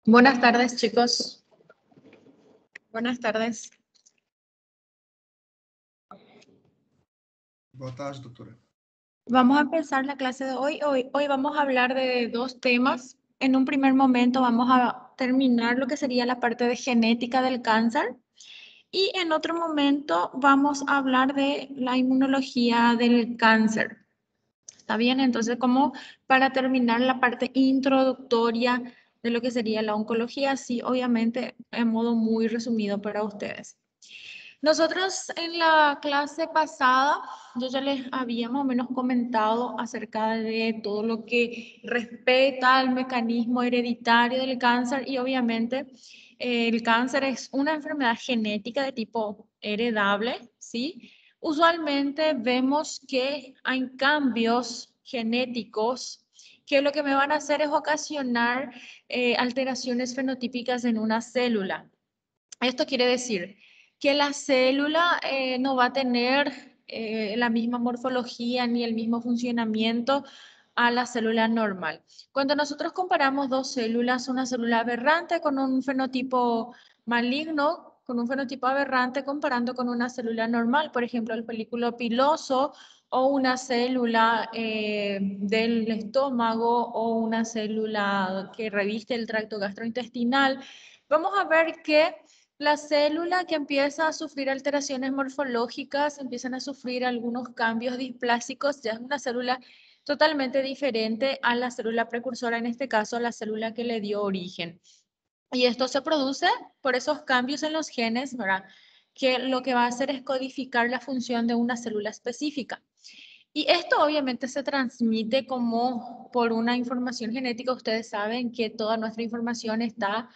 Buenas tardes, chicos. Buenas tardes. Boa tarde, doutora. Vamos a empezar la clase de hoy. Hoy vamos a hablar de dos temas. En un primer momento vamos a terminar lo que sería la parte de genética del cáncer y en otro momento vamos a hablar de la inmunología del cáncer. ¿Está bien? Entonces, como para terminar la parte introductoria de lo que sería la oncología, sí, obviamente en modo muy resumido para ustedes. Nosotros en la clase pasada, yo ya les había más o menos comentado acerca de todo lo que respecta al mecanismo hereditario del cáncer y obviamente el cáncer es una enfermedad genética de tipo heredable, ¿sí? Usualmente vemos que hay cambios genéticos que lo que me van a hacer es ocasionar alteraciones fenotípicas en una célula. Esto quiere decir que la célula no va a tener la misma morfología ni el mismo funcionamiento a la célula normal. Cuando nosotros comparamos dos células, una célula aberrante con un fenotipo maligno, con un fenotipo aberrante comparando con una célula normal, por ejemplo, el folículo piloso o una célula del estómago o una célula que reviste el tracto gastrointestinal, vamos a ver que la célula que empieza a sufrir alteraciones morfológicas, empiezan a sufrir algunos cambios displásicos, ya es una célula totalmente diferente a la célula precursora, en este caso la célula que le dio origen. Y esto se produce por esos cambios en los genes, ¿verdad? Que lo que va a hacer es codificar la función de una célula específica. Y esto obviamente se transmite como por una información genética. Ustedes saben que toda nuestra información está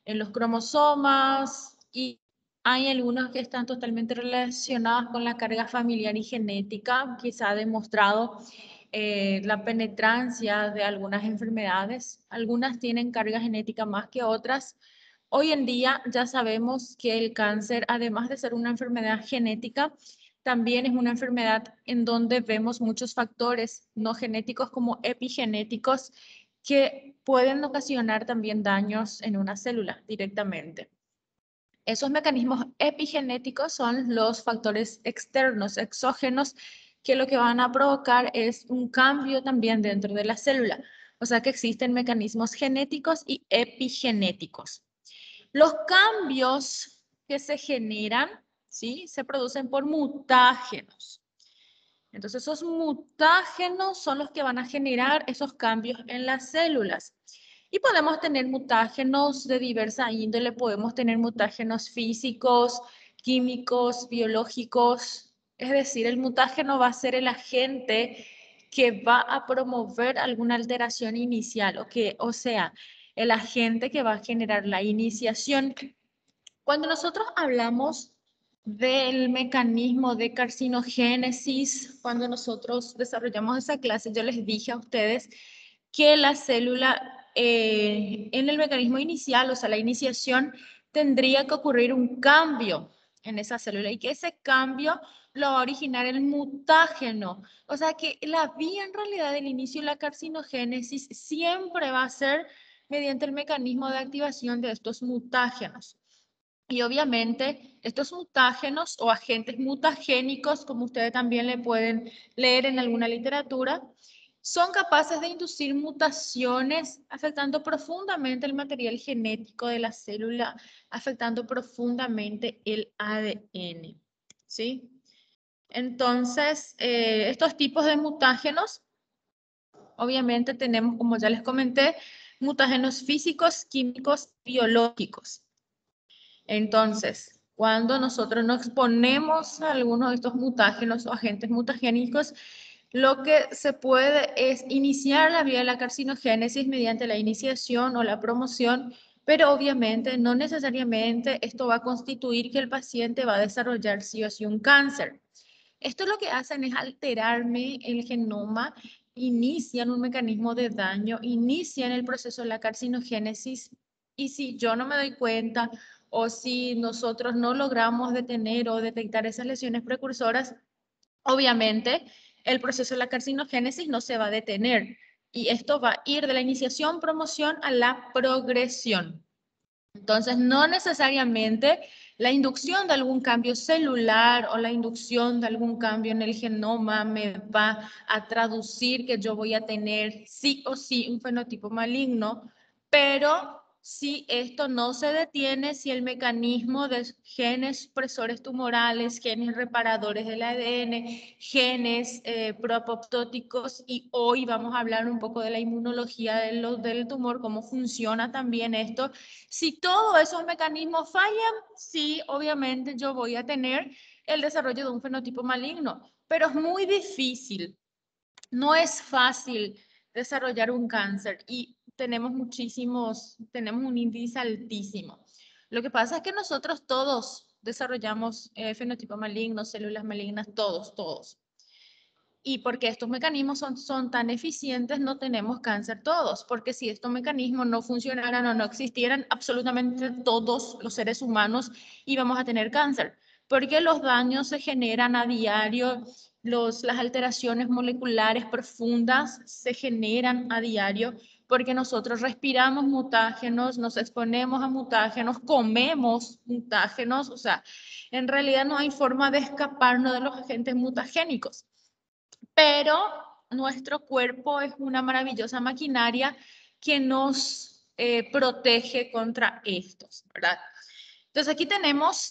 en los cromosomas y hay algunos que están totalmente relacionados con la carga familiar y genética, que se ha demostrado la penetrancia de algunas enfermedades. Algunas tienen carga genética más que otras. Hoy en día ya sabemos que el cáncer, además de ser una enfermedad genética, también es una enfermedad en donde vemos muchos factores no genéticos como epigenéticos que pueden ocasionar también daños en una célula directamente. Esos mecanismos epigenéticos son los factores externos, exógenos, que lo que van a provocar es un cambio también dentro de la célula. O sea que existen mecanismos genéticos y epigenéticos. Los cambios que se generan, ¿sí? Se producen por mutágenos. Entonces, esos mutágenos son los que van a generar esos cambios en las células. Y podemos tener mutágenos de diversa índole, podemos tener mutágenos físicos, químicos, biológicos. Es decir, el mutágeno va a ser el agente que va a promover alguna alteración inicial, o sea, el agente que va a generar la iniciación. Cuando nosotros hablamos del mecanismo de carcinogénesis, cuando nosotros desarrollamos esa clase, yo les dije a ustedes que la célula en el mecanismo inicial, o sea, la iniciación, tendría que ocurrir un cambio en esa célula y que ese cambio lo va a originar el mutágeno. O sea, que la vía en realidad del inicio de la carcinogénesis siempre va a ser mediante el mecanismo de activación de estos mutágenos. Y obviamente estos mutágenos o agentes mutagénicos, como ustedes también le pueden leer en alguna literatura, son capaces de inducir mutaciones afectando profundamente el material genético de la célula, afectando profundamente el ADN. ¿Sí? Entonces, estos tipos de mutágenos, obviamente tenemos, como ya les comenté, mutágenos físicos, químicos, biológicos. Entonces, cuando nosotros nos exponemos a alguno de estos mutágenos o agentes mutagénicos, lo que se puede es iniciar la vía de la carcinogénesis mediante la iniciación o la promoción, pero obviamente no necesariamente esto va a constituir que el paciente va a desarrollar sí o sí un cáncer. Esto lo que hacen es alterarme el genoma, inician un mecanismo de daño, inician el proceso de la carcinogénesis y si yo no me doy cuenta o si nosotros no logramos detener o detectar esas lesiones precursoras, obviamente el proceso de la carcinogénesis no se va a detener. Y esto va a ir de la iniciación, promoción a la progresión. Entonces, no necesariamente la inducción de algún cambio celular o la inducción de algún cambio en el genoma me va a traducir que yo voy a tener sí o sí un fenotipo maligno, pero si esto no se detiene, si el mecanismo de genes supresores tumorales, genes reparadores del ADN, genes proapoptóticos, y hoy vamos a hablar un poco de la inmunología del tumor, cómo funciona también esto. Si todos esos mecanismos fallan, sí, obviamente yo voy a tener el desarrollo de un fenotipo maligno, pero es muy difícil, no es fácil desarrollar un cáncer y tenemos un índice altísimo. Lo que pasa es que nosotros todos desarrollamos fenotipo maligno, células malignas, todos. Y porque estos mecanismos son tan eficientes, no tenemos cáncer todos, porque si estos mecanismos no funcionaran o no existieran, absolutamente todos los seres humanos íbamos a tener cáncer, porque los daños se generan a diario, las alteraciones moleculares profundas se generan a diario, porque nosotros respiramos mutágenos, nos exponemos a mutágenos, comemos mutágenos, o sea, en realidad no hay forma de escaparnos de los agentes mutagénicos, pero nuestro cuerpo es una maravillosa maquinaria que nos protege contra estos, ¿verdad? Entonces aquí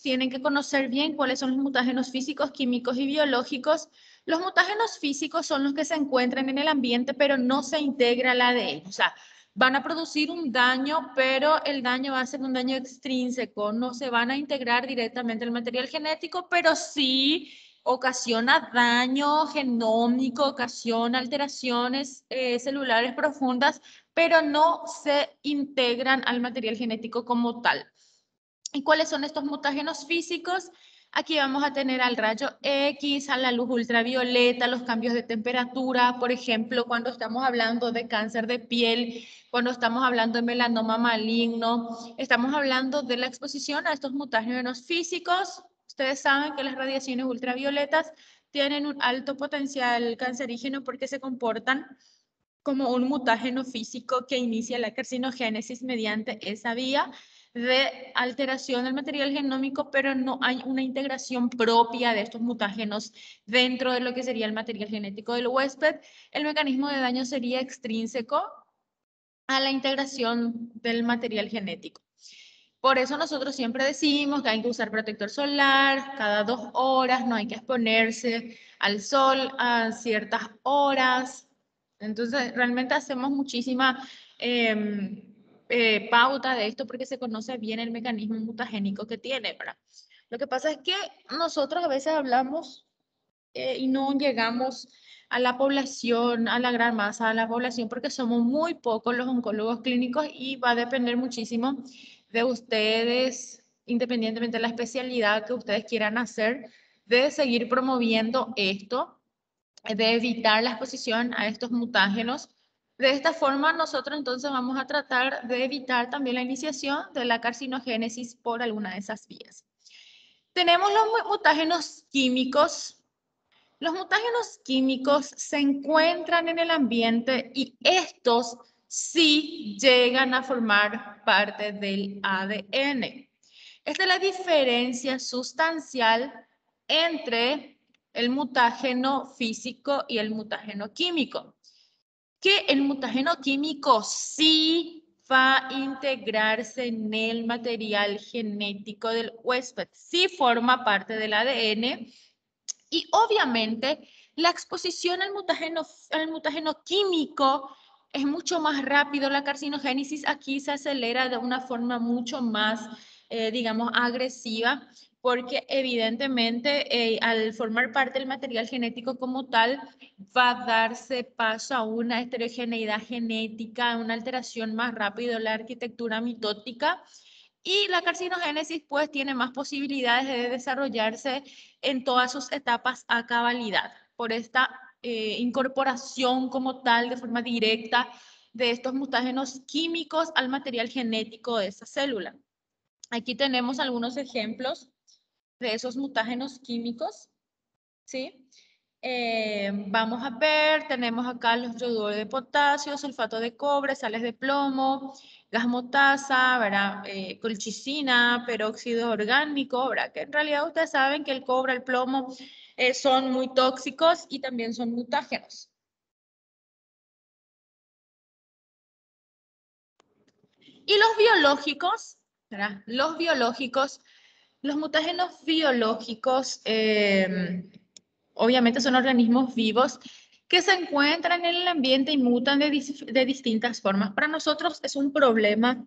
tienen que conocer bien cuáles son los mutágenos físicos, químicos y biológicos. Los mutágenos físicos son los que se encuentran en el ambiente, pero no se integra al ADN. O sea, van a producir un daño, pero el daño va a ser un daño extrínseco. No se van a integrar directamente al material genético, pero sí ocasiona daño genómico, ocasiona alteraciones celulares profundas, pero no se integran al material genético como tal. ¿Y cuáles son estos mutágenos físicos? Aquí vamos a tener al rayo X, a la luz ultravioleta, los cambios de temperatura, por ejemplo, cuando estamos hablando de cáncer de piel, cuando estamos hablando de melanoma maligno, estamos hablando de la exposición a estos mutágenos físicos. Ustedes saben que las radiaciones ultravioletas tienen un alto potencial cancerígeno porque se comportan como un mutágeno físico que inicia la carcinogénesis mediante esa vía de alteración del material genómico, pero no hay una integración propia de estos mutágenos dentro de lo que sería el material genético del huésped. El mecanismo de daño sería extrínseco a la integración del material genético. Por eso nosotros siempre decimos que hay que usar protector solar cada 2 horas, no hay que exponerse al sol a ciertas horas. Entonces, realmente hacemos muchísima pauta de esto porque se conoce bien el mecanismo mutagénico que tiene, ¿verdad? Lo que pasa es que nosotros a veces hablamos y no llegamos a la población, a la gran masa de la población, porque somos muy pocos los oncólogos clínicos y va a depender muchísimo de ustedes, independientemente de la especialidad que ustedes quieran hacer, de seguir promoviendo esto, de evitar la exposición a estos mutágenos. De esta forma, nosotros entonces vamos a tratar de evitar también la iniciación de la carcinogénesis por alguna de esas vías. Tenemos los mutágenos químicos. Los mutágenos químicos se encuentran en el ambiente y estos sí llegan a formar parte del ADN. Esta es la diferencia sustancial entre el mutágeno físico y el mutágeno químico. Que el mutágeno químico sí va a integrarse en el material genético del huésped, sí forma parte del ADN. Y obviamente la exposición al mutágeno químico es mucho más rápido, la carcinogénesis aquí se acelera de una forma mucho más, digamos, agresiva, porque evidentemente al formar parte del material genético como tal, va a darse paso a una heterogeneidad genética, una alteración más rápida de la arquitectura mitótica. Y la carcinogénesis pues tiene más posibilidades de desarrollarse en todas sus etapas a cabalidad por esta incorporación como tal de forma directa de estos mutágenos químicos al material genético de esa célula. Aquí tenemos algunos ejemplos de esos mutágenos químicos, ¿sí? Vamos a ver, tenemos acá los yoduro de potasio, sulfato de cobre, sales de plomo, gas mostaza, ¿verdad? Colchicina, peróxido orgánico, ¿verdad? Que en realidad ustedes saben que el cobre, el plomo son muy tóxicos y también son mutágenos. Y los biológicos, ¿verdad? Los mutágenos biológicos, obviamente son organismos vivos que se encuentran en el ambiente y mutan de distintas formas. Para nosotros es un problema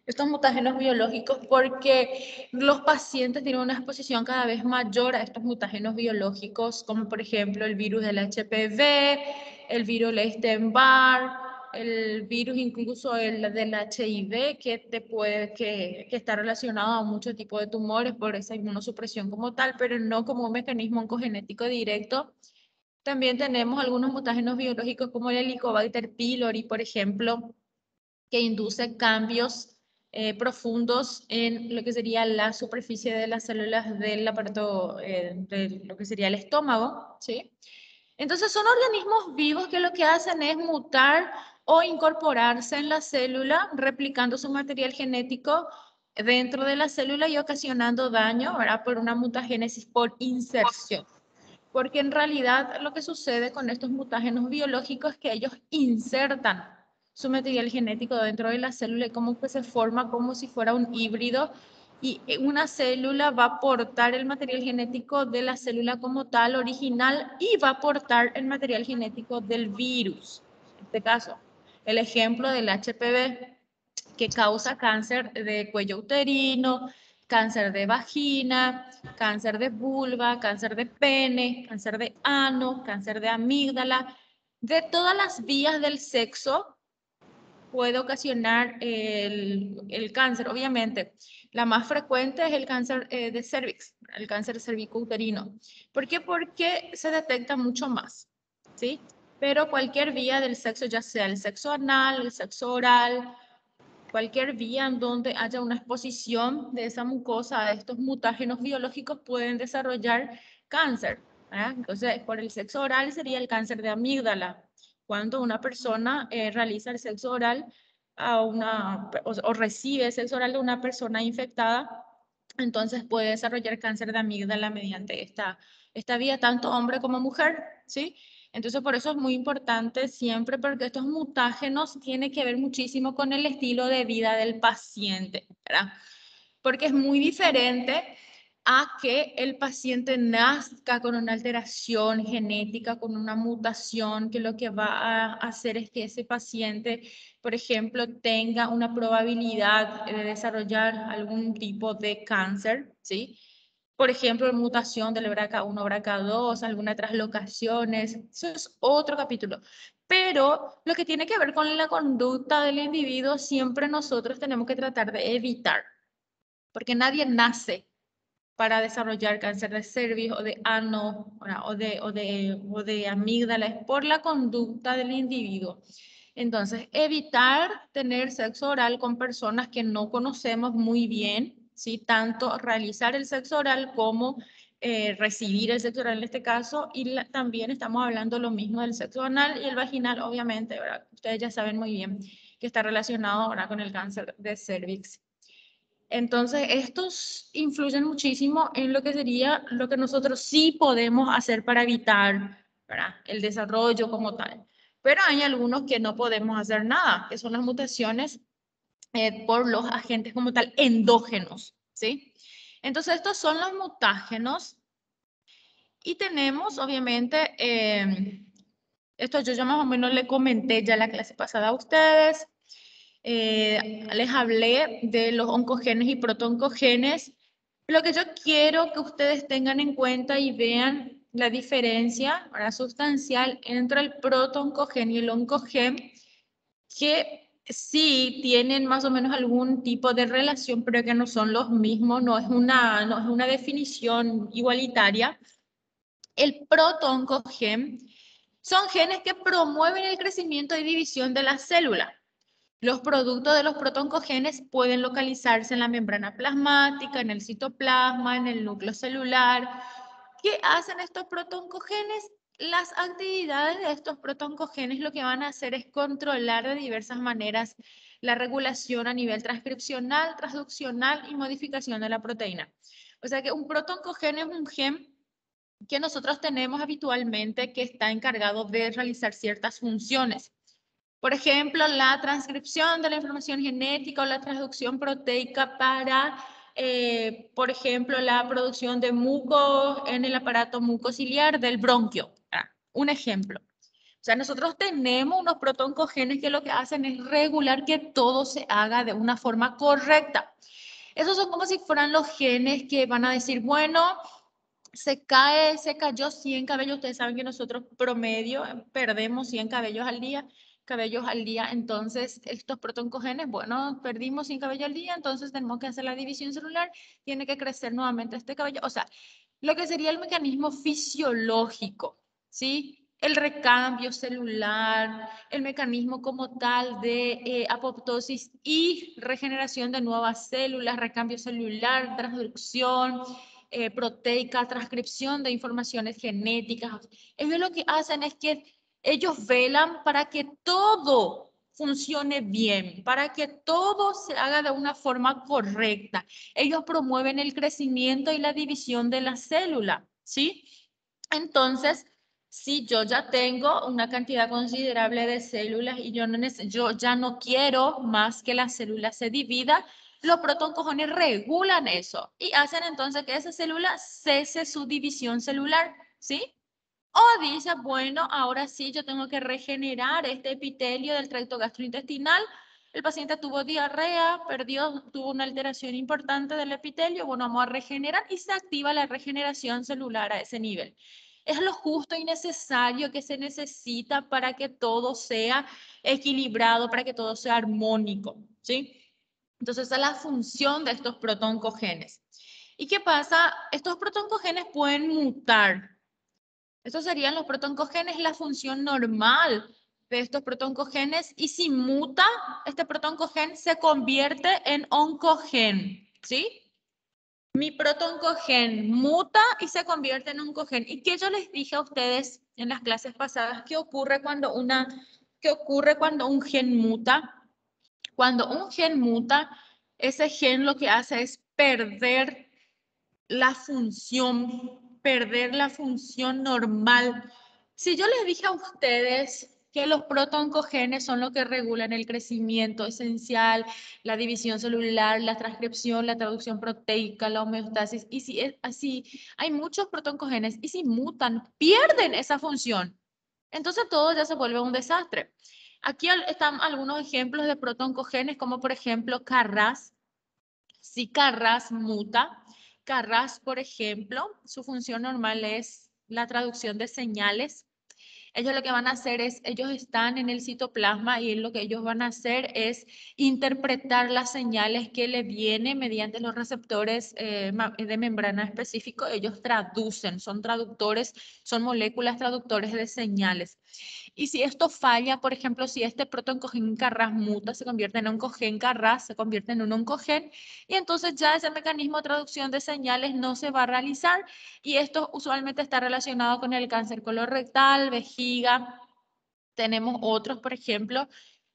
estos mutágenos biológicos porque los pacientes tienen una exposición cada vez mayor a estos mutágenos biológicos, como por ejemplo el virus del HPV, el virus del Epstein-Barr, el virus incluso el del HIV, que está relacionado a muchos tipos de tumores por esa inmunosupresión como tal, pero no como un mecanismo oncogenético directo. También tenemos algunos mutágenos biológicos como el Helicobacter pylori, por ejemplo, que induce cambios profundos en lo que sería la superficie de las células del aparato de lo que sería el estómago, ¿sí? Entonces son organismos vivos que lo que hacen es mutar o incorporarse en la célula, replicando su material genético dentro de la célula y ocasionando daño, ¿verdad? Por una mutagénesis por inserción. Porque en realidad lo que sucede con estos mutágenos biológicos es que ellos insertan su material genético dentro de la célula y como que se forma como si fuera un híbrido y una célula va a aportar el material genético de la célula como tal original y va a aportar el material genético del virus. En este caso, el ejemplo del HPV que causa cáncer de cuello uterino, cáncer de vagina, cáncer de vulva, cáncer de pene, cáncer de ano, cáncer de amígdala. De todas las vías del sexo puede ocasionar el cáncer. Obviamente, la más frecuente es el cáncer de cervix, el cáncer cervicouterino. ¿Por qué? Porque se detecta mucho más, ¿sí? Pero cualquier vía del sexo, ya sea el sexo anal, el sexo oral, cualquier vía en donde haya una exposición de esa mucosa a estos mutágenos biológicos pueden desarrollar cáncer, ¿verdad? Entonces, por el sexo oral sería el cáncer de amígdala. Cuando una persona realiza el sexo oral o recibe el sexo oral de una persona infectada, entonces puede desarrollar cáncer de amígdala mediante esta vía, tanto hombre como mujer, ¿sí? Entonces, por eso es muy importante siempre, porque estos mutágenos tienen que ver muchísimo con el estilo de vida del paciente, ¿verdad? Porque es muy diferente a que el paciente nazca con una alteración genética, con una mutación, que lo que va a hacer es que ese paciente, por ejemplo, tenga una probabilidad de desarrollar algún tipo de cáncer, ¿sí? Por ejemplo, mutación del BRCA1, BRCA2, algunas traslocaciones, eso es otro capítulo. Pero lo que tiene que ver con la conducta del individuo, siempre nosotros tenemos que tratar de evitar, porque nadie nace para desarrollar cáncer de cervix o de ano o de amígdala, es por la conducta del individuo. Entonces, evitar tener sexo oral con personas que no conocemos muy bien, ¿sí? Tanto realizar el sexo oral como recibir el sexo oral en este caso, y también estamos hablando lo mismo del sexo anal y el vaginal, obviamente, ¿verdad? Ustedes ya saben muy bien que está relacionado ahora con el cáncer de cervix. Entonces, estos influyen muchísimo en lo que sería lo que nosotros sí podemos hacer para evitar, ¿verdad? El desarrollo como tal. Pero hay algunos que no podemos hacer nada, que son las mutaciones por los agentes como tal endógenos, ¿sí? Entonces, estos son los mutágenos y tenemos, obviamente, esto yo ya más o menos le comenté ya la clase pasada a ustedes. Les hablé de los oncogenes y protooncogenes. Lo que yo quiero que ustedes tengan en cuenta y vean la diferencia, ¿verdad?, sustancial entre el protooncogen y el oncogen, que sí tienen más o menos algún tipo de relación, pero que no son los mismos, no es una definición igualitaria. El protooncogen son genes que promueven el crecimiento y división de la célula. Los productos de los protoncogenes pueden localizarse en la membrana plasmática, en el citoplasma, en el núcleo celular. ¿Qué hacen estos protoncogenes? Las actividades de estos protoncogenes lo que van a hacer es controlar de diversas maneras la regulación a nivel transcripcional, transduccional y modificación de la proteína. O sea que un protoncogene es un gen que nosotros tenemos habitualmente que está encargado de realizar ciertas funciones. Por ejemplo, la transcripción de la información genética o la transducción proteica para, por ejemplo, la producción de muco en el aparato mucociliar del bronquio. Un ejemplo. O sea, nosotros tenemos unos protoncogenes que lo que hacen es regular que todo se haga de una forma correcta. Esos son como si fueran los genes que van a decir, bueno, se cayó 100 cabellos. Ustedes saben que nosotros promedio perdemos 100 cabellos al día. Entonces, estos protoncogenes, bueno, perdimos 100 cabellos al día, entonces tenemos que hacer la división celular, tiene que crecer nuevamente este cabello. O sea, lo que sería el mecanismo fisiológico, ¿sí? El recambio celular, el mecanismo como tal de apoptosis y regeneración de nuevas células, recambio celular, transducción, proteica, transcripción de informaciones genéticas. Ellos lo que hacen es que ellos velan para que todo funcione bien, para que todo se haga de una forma correcta. Ellos promueven el crecimiento y la división de la célula, ¿sí? Entonces, si yo ya tengo una cantidad considerable de células y yo ya no quiero más que la célula se divida, los protoncojones regulan eso y hacen entonces que esa célula cese su división celular, ¿sí? O dice, bueno, ahora sí, yo tengo que regenerar este epitelio del tracto gastrointestinal. El paciente tuvo diarrea, tuvo una alteración importante del epitelio. Bueno, vamos a regenerar y se activa la regeneración celular a ese nivel. Es lo justo y necesario que se necesita para que todo sea equilibrado, para que todo sea armónico, ¿sí? Entonces, esa es la función de estos protoncogenes. ¿Y qué pasa? Estos protoncogenes pueden mutar. Estos serían los protoncogenes, la función normal de estos protoncogenes. Y si muta, este protoncogen se convierte en oncogen, ¿sí? Mi protoncogen muta y se convierte en oncogen. ¿Y qué yo les dije a ustedes en las clases pasadas? ¿Qué ocurre cuando un gen muta? Cuando un gen muta, ese gen lo que hace es perder la función normal. Si yo les dije a ustedes que los protoncogenes son los que regulan el crecimiento esencial, la división celular, la transcripción, la traducción proteica, la homeostasis, y si es así, hay muchos protoncogenes, y si mutan, pierden esa función. Entonces todo ya se vuelve un desastre. Aquí están algunos ejemplos de protoncogenes, como por ejemplo Carras. Si Carras muta, Carras, por ejemplo, su función normal es la traducción de señales. Ellos lo que van a hacer es, ellos están en el citoplasma y lo que ellos van a hacer es interpretar las señales que le vienen mediante los receptores de membrana específicos. Ellos traducen, son traductores, son moléculas traductores de señales. Y si esto falla, por ejemplo, si este protoncogen Carras muta, se convierte en oncogen Carras, se convierte en un oncogen, y entonces ya ese mecanismo de traducción de señales no se va a realizar, y esto usualmente está relacionado con el cáncer colorectal, vejiga. Tenemos otros, por ejemplo,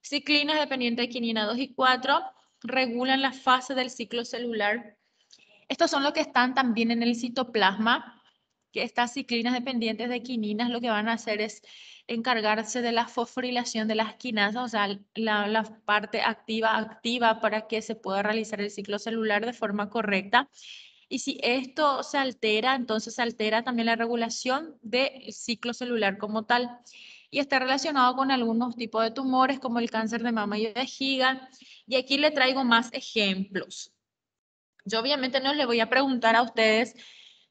ciclinas dependientes de quinina 2 y 4, regulan la fase del ciclo celular. Estos son los que están también en el citoplasma, que estas ciclinas dependientes de quininas lo que van a hacer es encargarse de la fosforilación de las quinasas, o sea, la parte activa para que se pueda realizar el ciclo celular de forma correcta. Y si esto se altera, entonces se altera también la regulación del ciclo celular como tal. Y está relacionado con algunos tipos de tumores como el cáncer de mama y de vejiga. Y aquí le traigo más ejemplos. Yo obviamente no les voy a preguntar a ustedes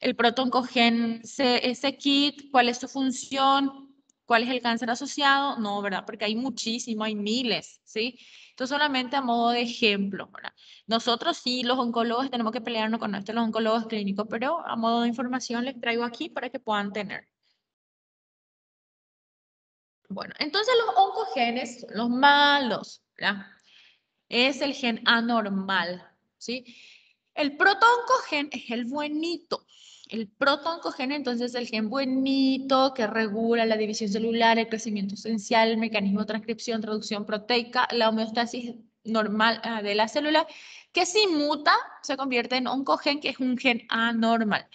el protoncogen ese kit, cuál es su función, cuál es el cáncer asociado, no, ¿verdad? Porque hay muchísimo, hay miles, ¿sí? Esto solamente a modo de ejemplo, ¿verdad? Nosotros sí, los oncólogos tenemos que pelearnos con esto, los oncólogos clínicos, pero a modo de información les traigo aquí para que puedan tener. Bueno, entonces los oncogenes son los malos, ¿verdad? Es el gen anormal, ¿sí? El protoncogen es el buenito. El protoncogene, entonces, es el gen buenito que regula la división celular, el crecimiento esencial, el mecanismo de transcripción, traducción proteica, la homeostasis normal de la célula, que si muta se convierte en oncogen, que es un gen anormal.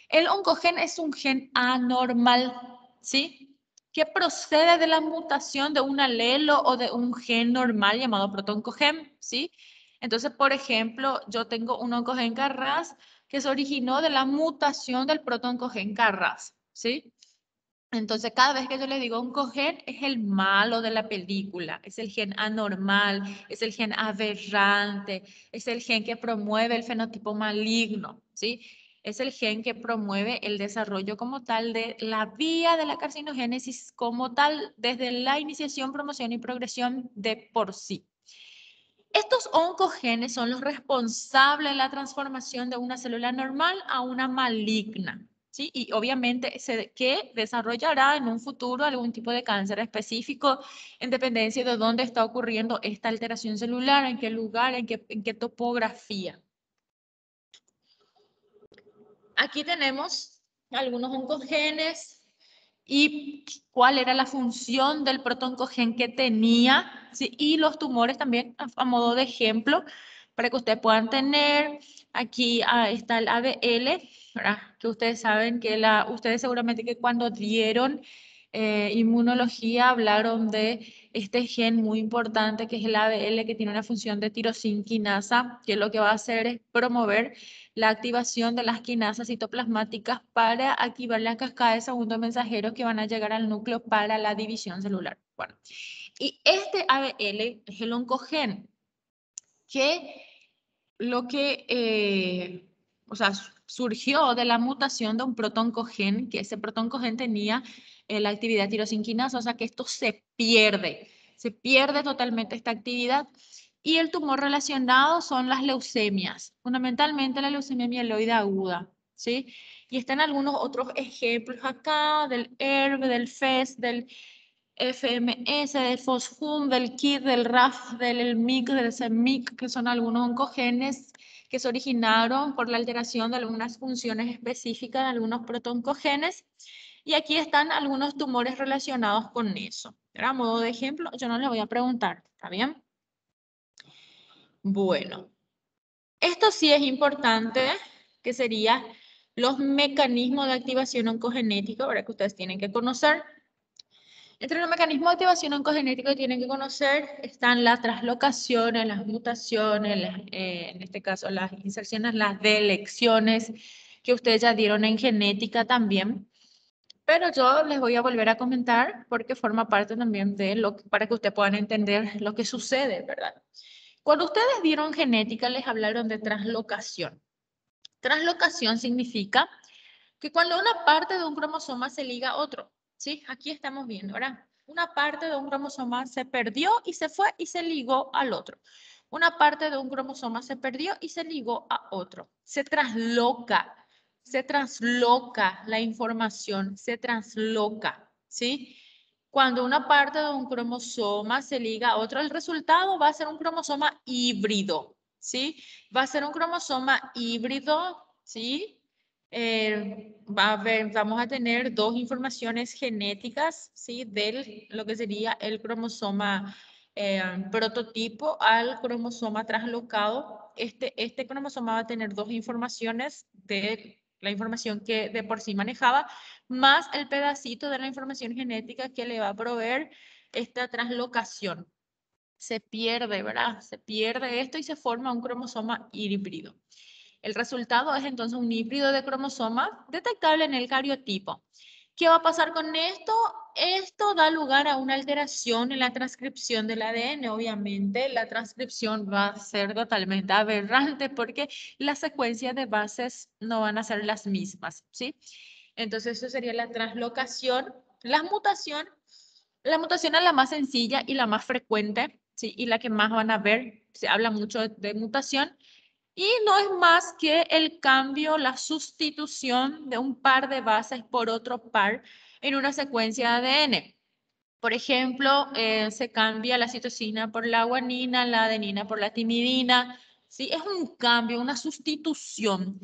El oncogen es un gen anormal, ¿sí? Que procede de la mutación de un alelo o de un gen normal llamado protoncogen, ¿sí? Entonces, por ejemplo, yo tengo un oncogen Carras que se originó de la mutación del protoncogen Carras, ¿sí? Entonces, cada vez que yo le digo oncogen, es el malo de la película, es el gen anormal, es el gen aberrante, es el gen que promueve el fenotipo maligno, ¿sí? Es el gen que promueve el desarrollo como tal de la vía de la carcinogénesis como tal, desde la iniciación, promoción y progresión de por sí. Estos oncogenes son los responsables de la transformación de una célula normal a una maligna, ¿sí? Y obviamente que desarrollará en un futuro algún tipo de cáncer específico en dependencia de dónde está ocurriendo esta alteración celular, en qué lugar, en qué topografía. Aquí tenemos algunos oncogenes y cuál era la función del protoncogen que tenía, ¿sí? Y los tumores también a modo de ejemplo para que ustedes puedan tener. Aquí está el ABL, ¿verdad? Que ustedes saben que ustedes seguramente que cuando dieron inmunología hablaron de este gen muy importante que es el ABL, que tiene una función de tirosinquinasa, que lo que va a hacer es promover la activación de las quinasas citoplasmáticas para activar la cascada de segundos mensajeros que van a llegar al núcleo para la división celular. Bueno, y este ABL es el oncogen que lo que, o sea, surgió de la mutación de un protoncogen, que ese protoncogen tenía la actividad tirosinquinasa, o sea que esto se pierde totalmente esta actividad. Y el tumor relacionado son las leucemias, fundamentalmente la leucemia mieloide aguda, ¿sí? Y están algunos otros ejemplos acá del ERB, del FES, del FMS, del FOSFUM, del KIT, del RAF, del MIC, del CEMIC, que son algunos oncogenes que se originaron por la alteración de algunas funciones específicas de algunos protoncogenes. Y aquí están algunos tumores relacionados con eso. A modo de ejemplo, yo no les voy a preguntar, ¿está bien? Bueno, esto sí es importante, que sería los mecanismos de activación oncogenética, ahora que ustedes tienen que conocer. Entre los mecanismos de activación oncogenética que tienen que conocer están las translocaciones, las mutaciones, en este caso las inserciones, las delecciones que ustedes ya dieron en genética también. Pero yo les voy a volver a comentar porque forma parte también de para que ustedes puedan entender lo que sucede, ¿verdad? Cuando ustedes dieron genética les hablaron de translocación. Translocación significa que cuando una parte de un cromosoma se liga a otro, ¿sí? Aquí estamos viendo, ¿verdad? Una parte de un cromosoma se perdió y se fue y se ligó al otro. Una parte de un cromosoma se perdió y se ligó a otro. Se transloca la información, se transloca, ¿sí? Cuando una parte de un cromosoma se liga a otro, el resultado va a ser un cromosoma híbrido, ¿sí? Va a ser un cromosoma híbrido, ¿sí? Vamos a tener dos informaciones genéticas, ¿sí? De lo que sería el cromosoma prototipo al cromosoma traslocado. Este cromosoma va a tener dos informaciones de la información que de por sí manejaba, más el pedacito de la información genética que le va a proveer esta translocación. Se pierde, ¿verdad? Se pierde esto y se forma un cromosoma híbrido. El resultado es entonces un híbrido de cromosoma detectable en el cariotipo. ¿Qué va a pasar con esto? Esto da lugar a una alteración en la transcripción del ADN. Obviamente, la transcripción va a ser totalmente aberrante porque las secuencias de bases no van a ser las mismas, ¿sí? Entonces, eso sería la translocación. La mutación es la más sencilla y la más frecuente, ¿sí? Y la que más van a ver. Se habla mucho de mutación. Y no es más que el cambio, la sustitución de un par de bases por otro par en una secuencia de ADN. Por ejemplo, se cambia la citosina por la guanina, la adenina por la timidina. ¿Sí? Es un cambio, una sustitución.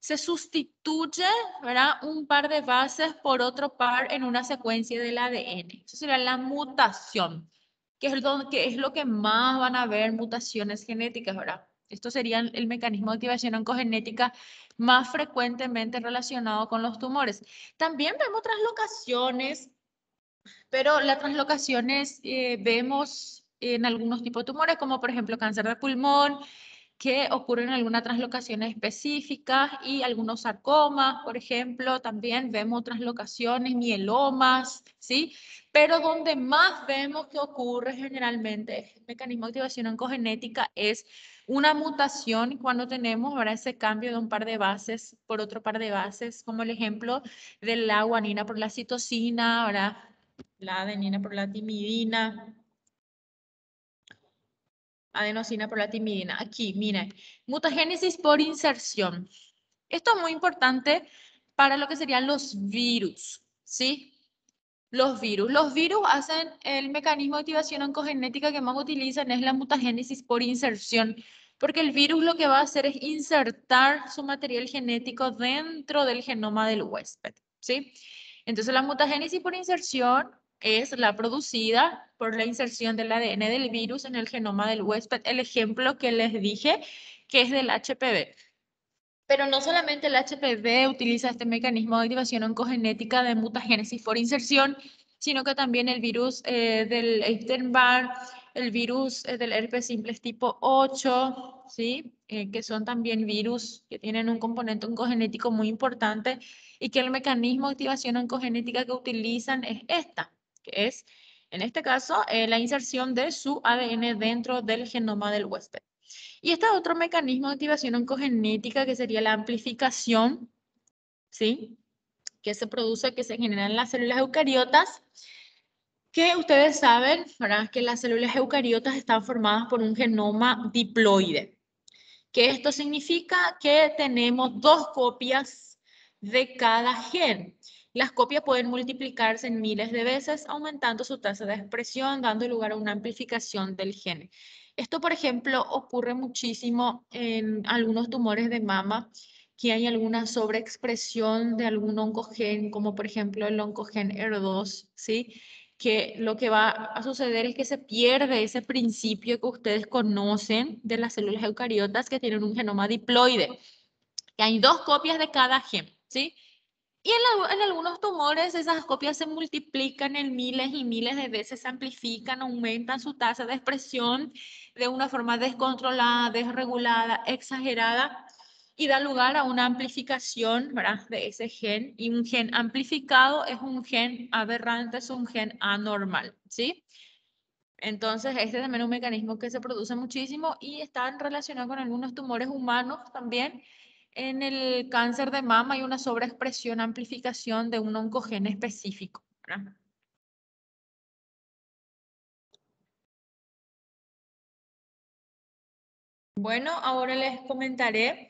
se sustituye, ¿verdad?, un par de bases por otro par en una secuencia del ADN. Eso sería la mutación, que es lo que más van a ver mutaciones genéticas, ¿verdad? Esto sería el mecanismo de activación oncogenética más frecuentemente relacionado con los tumores. También vemos translocaciones, pero las translocaciones vemos en algunos tipos de tumores, como por ejemplo cáncer de pulmón, que ocurren algunas translocaciones específicas y algunos sarcomas, por ejemplo, también vemos translocaciones, mielomas, ¿sí? Pero donde más vemos que ocurre generalmente el mecanismo de activación oncogenética es una mutación cuando tenemos, ¿verdad?, ese cambio de un par de bases por otro par de bases, como el ejemplo de la guanina por la citosina, ¿verdad?, la adenina por la timidina, adenosina por la timidina. Aquí, miren, mutagénesis por inserción. Esto es muy importante para lo que serían los virus, ¿sí? Los virus. Los virus hacen el mecanismo de activación oncogenética que más utilizan es la mutagénesis por inserción, porque el virus lo que va a hacer es insertar su material genético dentro del genoma del huésped, ¿sí? Entonces la mutagénesis por inserción es la producida por la inserción del ADN del virus en el genoma del huésped. El ejemplo que les dije, que es del HPV. Pero no solamente el HPV utiliza este mecanismo de activación oncogenética de mutagénesis por inserción, sino que también el virus del Epstein-Barr, el virus del herpes simplex tipo 8, ¿sí? Que son también virus que tienen un componente oncogenético muy importante y que el mecanismo de activación oncogenética que utilizan es esta, que es, en este caso, la inserción de su ADN dentro del genoma del huésped. Y este otro mecanismo de activación oncogenética que sería la amplificación, ¿sí?, que se produce, que se genera en las células eucariotas, que ustedes saben, ¿verdad?, que las células eucariotas están formadas por un genoma diploide, que esto significa que tenemos dos copias de cada gen. Las copias pueden multiplicarse en miles de veces, aumentando su tasa de expresión, dando lugar a una amplificación del gen. Esto, por ejemplo, ocurre muchísimo en algunos tumores de mama, que hay alguna sobreexpresión de algún oncogen, como por ejemplo el oncogen ER2, ¿sí? Que lo que va a suceder es que se pierde ese principio que ustedes conocen de las células eucariotas que tienen un genoma diploide, que hay dos copias de cada gen, ¿sí? Y en algunos tumores esas copias se multiplican en miles y miles de veces, se amplifican, aumentan su tasa de expresión de una forma descontrolada, desregulada, exagerada, y da lugar a una amplificación, ¿verdad?, de ese gen. Y un gen amplificado es un gen aberrante, es un gen anormal, ¿sí? Entonces, este es también un mecanismo que se produce muchísimo y está relacionado con algunos tumores humanos también. En el cáncer de mama hay una sobreexpresión, amplificación de un oncogen específico, ¿verdad? Bueno, ahora les comentaré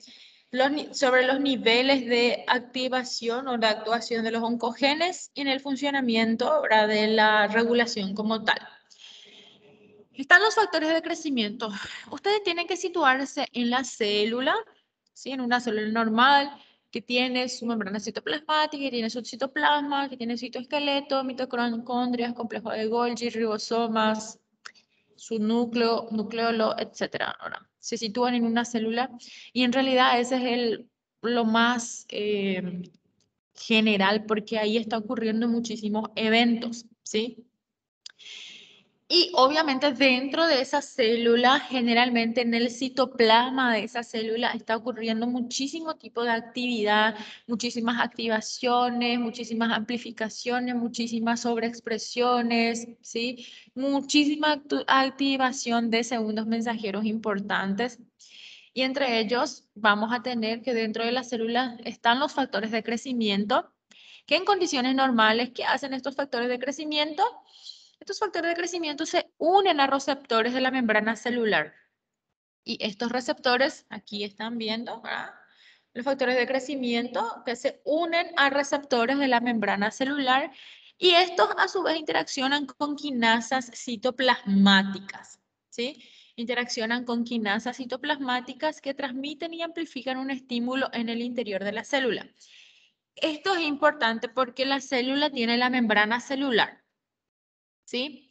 sobre los niveles de activación o de actuación de los oncogenes y en el funcionamiento, ¿verdad?, de la regulación como tal. Están los factores de crecimiento. Ustedes tienen que situarse en la célula, ¿sí?, en una célula normal que tiene su membrana citoplasmática, que tiene su citoplasma, que tiene citoesqueleto, mitocondrias, complejo de Golgi, ribosomas, su núcleo, nucleolo, etcétera. Ahora, se sitúan en una célula y en realidad ese es lo más general porque ahí está ocurriendo muchísimos eventos, ¿sí? Y obviamente dentro de esa célula, generalmente en el citoplasma de esa célula está ocurriendo muchísimo tipo de actividad, muchísimas activaciones, muchísimas amplificaciones, muchísimas sobreexpresiones, ¿sí? Muchísima activación de segundos mensajeros importantes. Y entre ellos vamos a tener que dentro de la célula están los factores de crecimiento, que en condiciones normales, ¿qué hacen estos factores de crecimiento? Estos factores de crecimiento se unen a receptores de la membrana celular. Y estos receptores, aquí están viendo, ¿verdad?, los factores de crecimiento que se unen a receptores de la membrana celular y estos a su vez interaccionan con quinasas citoplasmáticas, ¿sí? Interaccionan con quinasas citoplasmáticas que transmiten y amplifican un estímulo en el interior de la célula. Esto es importante porque la célula tiene la membrana celular, ¿sí?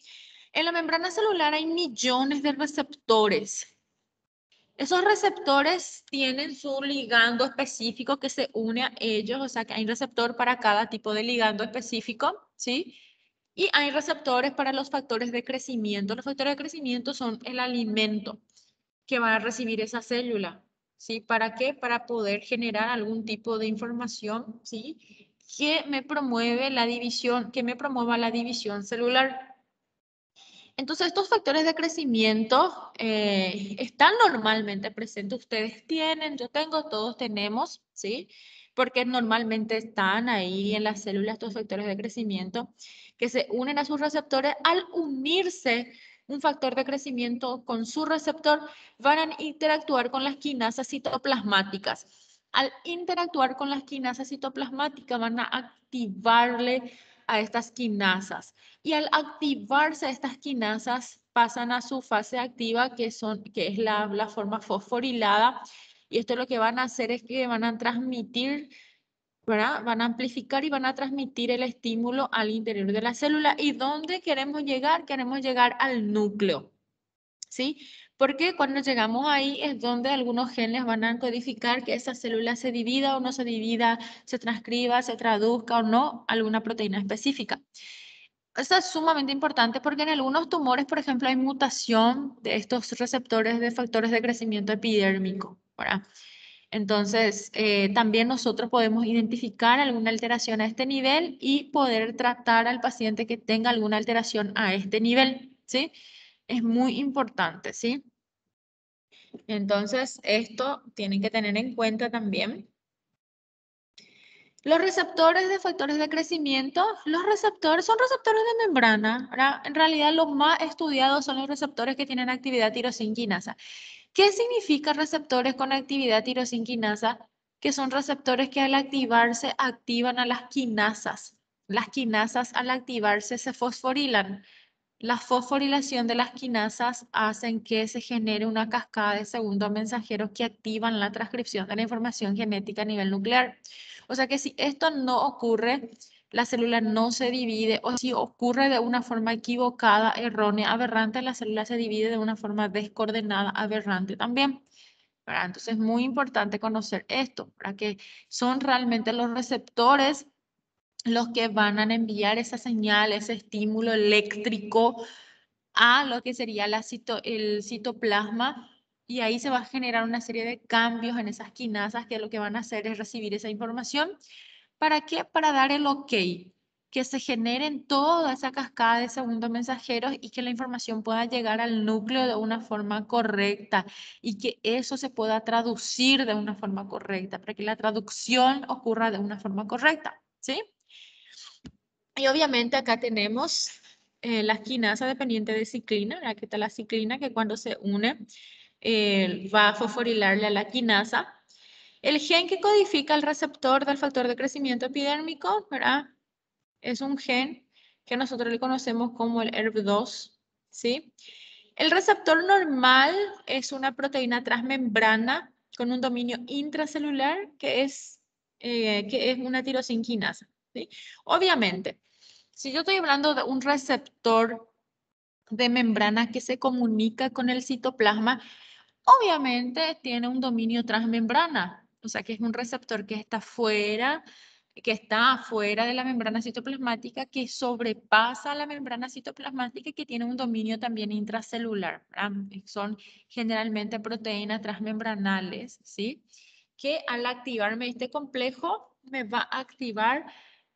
En la membrana celular hay millones de receptores. Esos receptores tienen su ligando específico que se une a ellos, o sea que hay un receptor para cada tipo de ligando específico, ¿sí? Y hay receptores para los factores de crecimiento. Los factores de crecimiento son el alimento que va a recibir esa célula, ¿sí? ¿Para qué? Para poder generar algún tipo de información, ¿sí? Que me promueve la división, que me promueva la división celular. Entonces, estos factores de crecimiento están normalmente presentes. Ustedes tienen, yo tengo, todos tenemos, ¿sí? Porque normalmente están ahí en las células estos factores de crecimiento que se unen a sus receptores. Al unirse un factor de crecimiento con su receptor, van a interactuar con las quinasas citoplasmáticas. Al interactuar con las quinasas citoplasmáticas, van a activarle a estas quinasas. Y al activarse estas quinasas, pasan a su fase activa, que es la forma fosforilada. Y esto lo que van a hacer es que van a transmitir, ¿verdad? Van a amplificar y van a transmitir el estímulo al interior de la célula. ¿Y dónde queremos llegar? Queremos llegar al núcleo, ¿sí? Porque cuando llegamos ahí es donde algunos genes van a codificar que esa célula se divida o no se divida, se transcriba, se traduzca o no alguna proteína específica. Esto es sumamente importante porque en algunos tumores, por ejemplo, hay mutación de estos receptores de factores de crecimiento epidérmico, ¿verdad? Entonces, también nosotros podemos identificar alguna alteración a este nivel y poder tratar al paciente que tenga alguna alteración a este nivel, ¿sí? Es muy importante, ¿sí? Entonces, esto tienen que tener en cuenta también. Los receptores de factores de crecimiento, los receptores son receptores de membrana. ¿Verdad? En realidad, los más estudiados son los receptores que tienen actividad tirosinquinasa. ¿Qué significa receptores con actividad tirosinquinasa? Que son receptores que al activarse activan a las quinasas. Las quinasas al activarse se fosforilan. La fosforilación de las quinasas hacen que se genere una cascada de segundos mensajeros que activan la transcripción de la información genética a nivel nuclear. O sea que si esto no ocurre, la célula no se divide, o si ocurre de una forma equivocada, errónea, aberrante, la célula se divide de una forma descoordenada, aberrante también. ¿Verdad? Entonces es muy importante conocer esto, para que son realmente los receptores los que van a enviar esa señal, ese estímulo eléctrico a lo que sería el citoplasma, y ahí se va a generar una serie de cambios en esas quinasas que lo que van a hacer es recibir esa información. ¿Para qué? Para dar el ok, que se generen toda esa cascada de segundos mensajeros y que la información pueda llegar al núcleo de una forma correcta y que eso se pueda traducir de una forma correcta, para que la traducción ocurra de una forma correcta, ¿sí? Y obviamente acá tenemos la quinasa dependiente de ciclina. Aquí está la ciclina que cuando se une va a fosforilarle a la quinasa. El gen que codifica el receptor del factor de crecimiento epidérmico, ¿verdad? Es un gen que nosotros le conocemos como el ERB2, ¿sí? El receptor normal es una proteína transmembrana con un dominio intracelular que es una tirosinquinasa, ¿sí? Obviamente, si yo estoy hablando de un receptor de membrana que se comunica con el citoplasma, obviamente tiene un dominio transmembrana, o sea que es un receptor que está afuera de la membrana citoplasmática, que sobrepasa la membrana citoplasmática y que tiene un dominio también intracelular, ¿verdad? Son generalmente proteínas transmembranales, ¿sí? Que al activarme este complejo me va a activar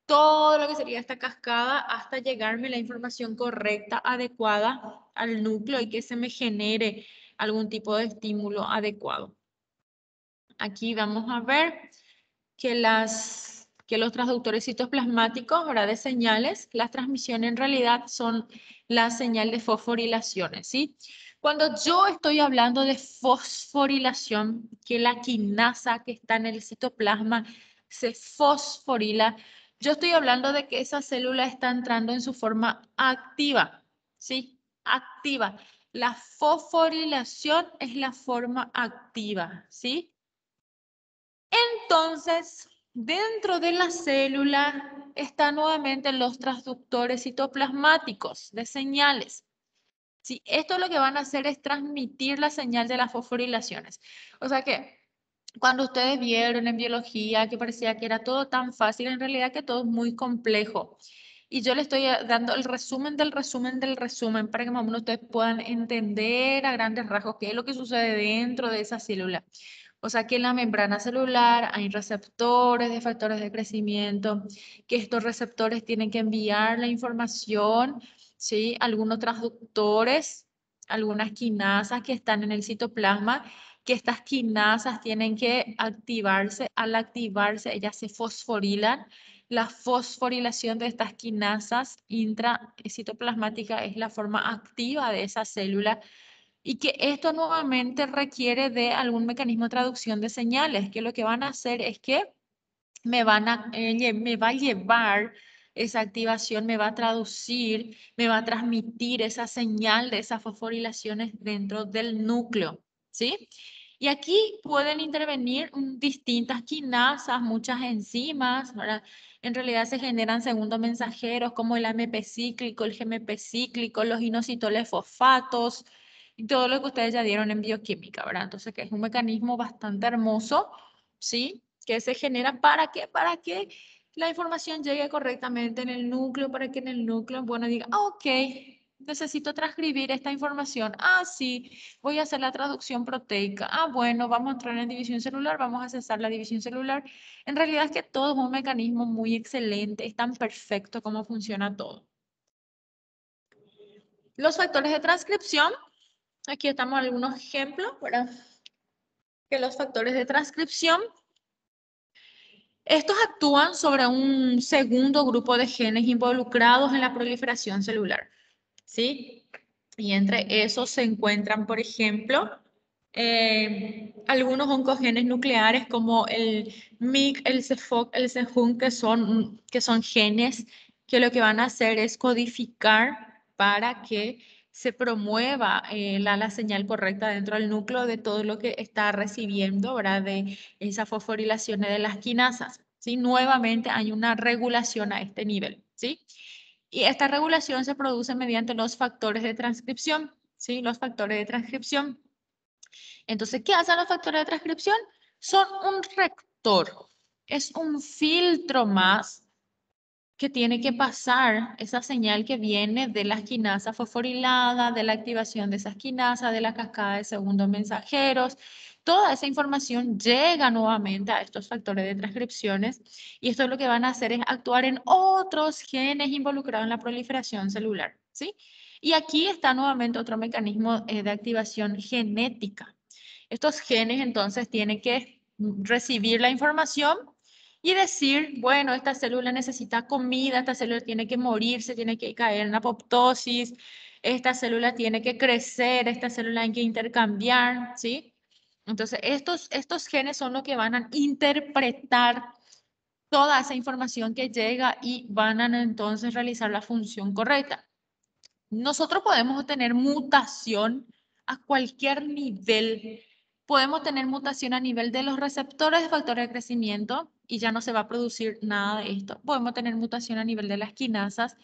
todo lo que sería esta cascada hasta llegarme la información correcta, adecuada al núcleo y que se me genere algún tipo de estímulo adecuado. Aquí vamos a ver que los transductores citoplasmáticos, ahora de señales, las transmisiones en realidad son la señal de fosforilaciones, ¿sí? Cuando yo estoy hablando de fosforilación, que la quinasa que está en el citoplasma se fosforila, yo estoy hablando de que esa célula está entrando en su forma activa, ¿sí? Activa. La fosforilación es la forma activa, ¿sí? Entonces, dentro de la célula están nuevamente los transductores citoplasmáticos de señales. Sí, esto lo que van a hacer es transmitir la señal de las fosforilaciones. O sea que cuando ustedes vieron en biología que parecía que era todo tan fácil, en realidad que todo es muy complejo. Y yo le estoy dando el resumen del resumen del resumen para que más o menos ustedes puedan entender a grandes rasgos qué es lo que sucede dentro de esa célula. O sea que en la membrana celular hay receptores de factores de crecimiento, que estos receptores tienen que enviar la información, ¿sí? Algunos transductores, algunas quinasas que están en el citoplasma, que estas quinasas tienen que activarse. Al activarse, ellas se fosforilan. La fosforilación de estas quinasas intracitoplasmáticas es la forma activa de esa célula y que esto nuevamente requiere de algún mecanismo de traducción de señales, que lo que van a hacer es que me va a llevar esa activación, me va a traducir, me va a transmitir esa señal de esas fosforilaciones dentro del núcleo, ¿sí? Y aquí pueden intervenir distintas quinasas, muchas enzimas, ¿verdad? En realidad se generan segundos mensajeros como el AMP cíclico, el GMP cíclico, los inositoles fosfatos y todo lo que ustedes ya dieron en bioquímica, ¿verdad? Entonces, que es un mecanismo bastante hermoso, ¿sí? Que se genera para qué, para que la información llegue correctamente en el núcleo, para que en el núcleo, bueno, diga, ah, ok, necesito transcribir esta información. Ah, sí, voy a hacer la traducción proteica. Ah, bueno, vamos a entrar en división celular, vamos a cesar la división celular. En realidad es que todo es un mecanismo muy excelente, es tan perfecto como funciona todo. Los factores de transcripción, aquí estamos algunos ejemplos, ¿verdad? Que los factores de transcripción, estos actúan sobre un segundo grupo de genes involucrados en la proliferación celular, ¿sí? Y entre esos se encuentran, por ejemplo, algunos oncogenes nucleares como el MYC, el CFOC, el CEJUN, que son genes que lo que van a hacer es codificar para que se promueva la señal correcta dentro del núcleo de todo lo que está recibiendo, ¿verdad? De esas fosforilaciones de las quinasas, ¿sí? Nuevamente hay una regulación a este nivel, ¿sí? Y esta regulación se produce mediante los factores de transcripción, ¿sí? Los factores de transcripción. Entonces, ¿qué hacen los factores de transcripción? Son un rector, es un filtro más que tiene que pasar esa señal que viene de las quinasas fosforiladas, de la activación de esas quinasas, de la cascada de segundos mensajeros. Toda esa información llega nuevamente a estos factores de transcripciones y esto lo que van a hacer es actuar en otros genes involucrados en la proliferación celular, ¿sí? Y aquí está nuevamente otro mecanismo de activación genética. Estos genes entonces tienen que recibir la información y decir, bueno, esta célula necesita comida, esta célula tiene que morirse, tiene que caer en apoptosis, esta célula tiene que crecer, esta célula hay que intercambiar, ¿sí? Entonces, estos genes son los que van a interpretar toda esa información que llega y van a entonces realizar la función correcta. Nosotros podemos tener mutación a cualquier nivel. Podemos tener mutación a nivel de los receptores de factores de crecimiento y ya no se va a producir nada de esto. Podemos tener mutación a nivel de las quinasas.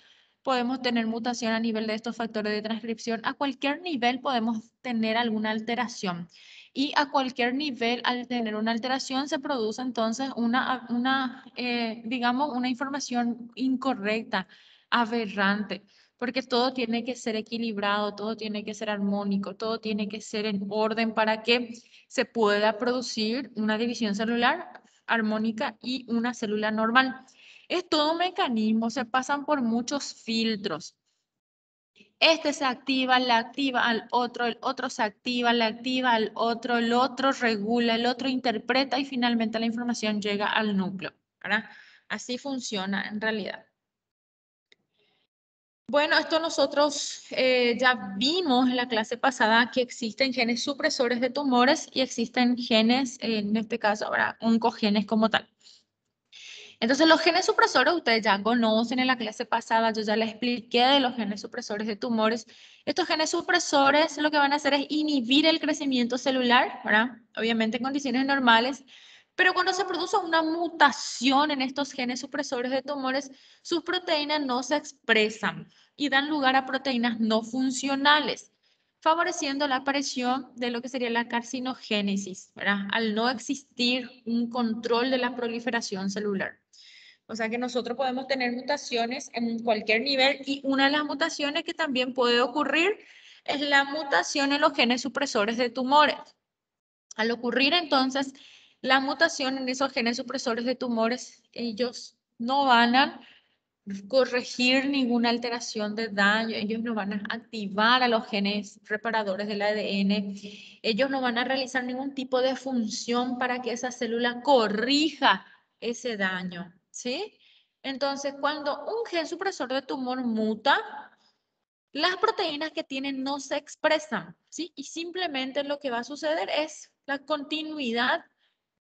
Podemos tener mutación a nivel de estos factores de transcripción. A cualquier nivel podemos tener alguna alteración. Y a cualquier nivel, al tener una alteración, se produce entonces digamos, una información incorrecta, aberrante, porque todo tiene que ser equilibrado, todo tiene que ser armónico, todo tiene que ser en orden para que se pueda producir una división celular armónica y una célula normal. Es todo un mecanismo, se pasan por muchos filtros. Este se activa, le activa al otro, el otro se activa, le activa al otro, el otro regula, el otro interpreta y finalmente la información llega al núcleo, ¿verdad? Así funciona en realidad. Bueno, esto nosotros ya vimos en la clase pasada que existen genes supresores de tumores y existen genes, en este caso, ahora oncogenes como tal. Entonces, los genes supresores ustedes ya conocen en la clase pasada, yo ya les expliqué de los genes supresores de tumores. Estos genes supresores lo que van a hacer es inhibir el crecimiento celular, ¿verdad? Obviamente en condiciones normales, pero cuando se produce una mutación en estos genes supresores de tumores, sus proteínas no se expresan y dan lugar a proteínas no funcionales, favoreciendo la aparición de lo que sería la carcinogénesis, ¿verdad? Al no existir un control de la proliferación celular. O sea que nosotros podemos tener mutaciones en cualquier nivel y una de las mutaciones que también puede ocurrir es la mutación en los genes supresores de tumores. Al ocurrir entonces la mutación en esos genes supresores de tumores, ellos no van a corregir ninguna alteración de daño, ellos no van a activar a los genes reparadores del ADN, ellos no van a realizar ningún tipo de función para que esa célula corrija ese daño, ¿sí? Entonces, cuando un gen supresor de tumor muta, las proteínas que tienen no se expresan, ¿sí? Y simplemente lo que va a suceder es la continuidad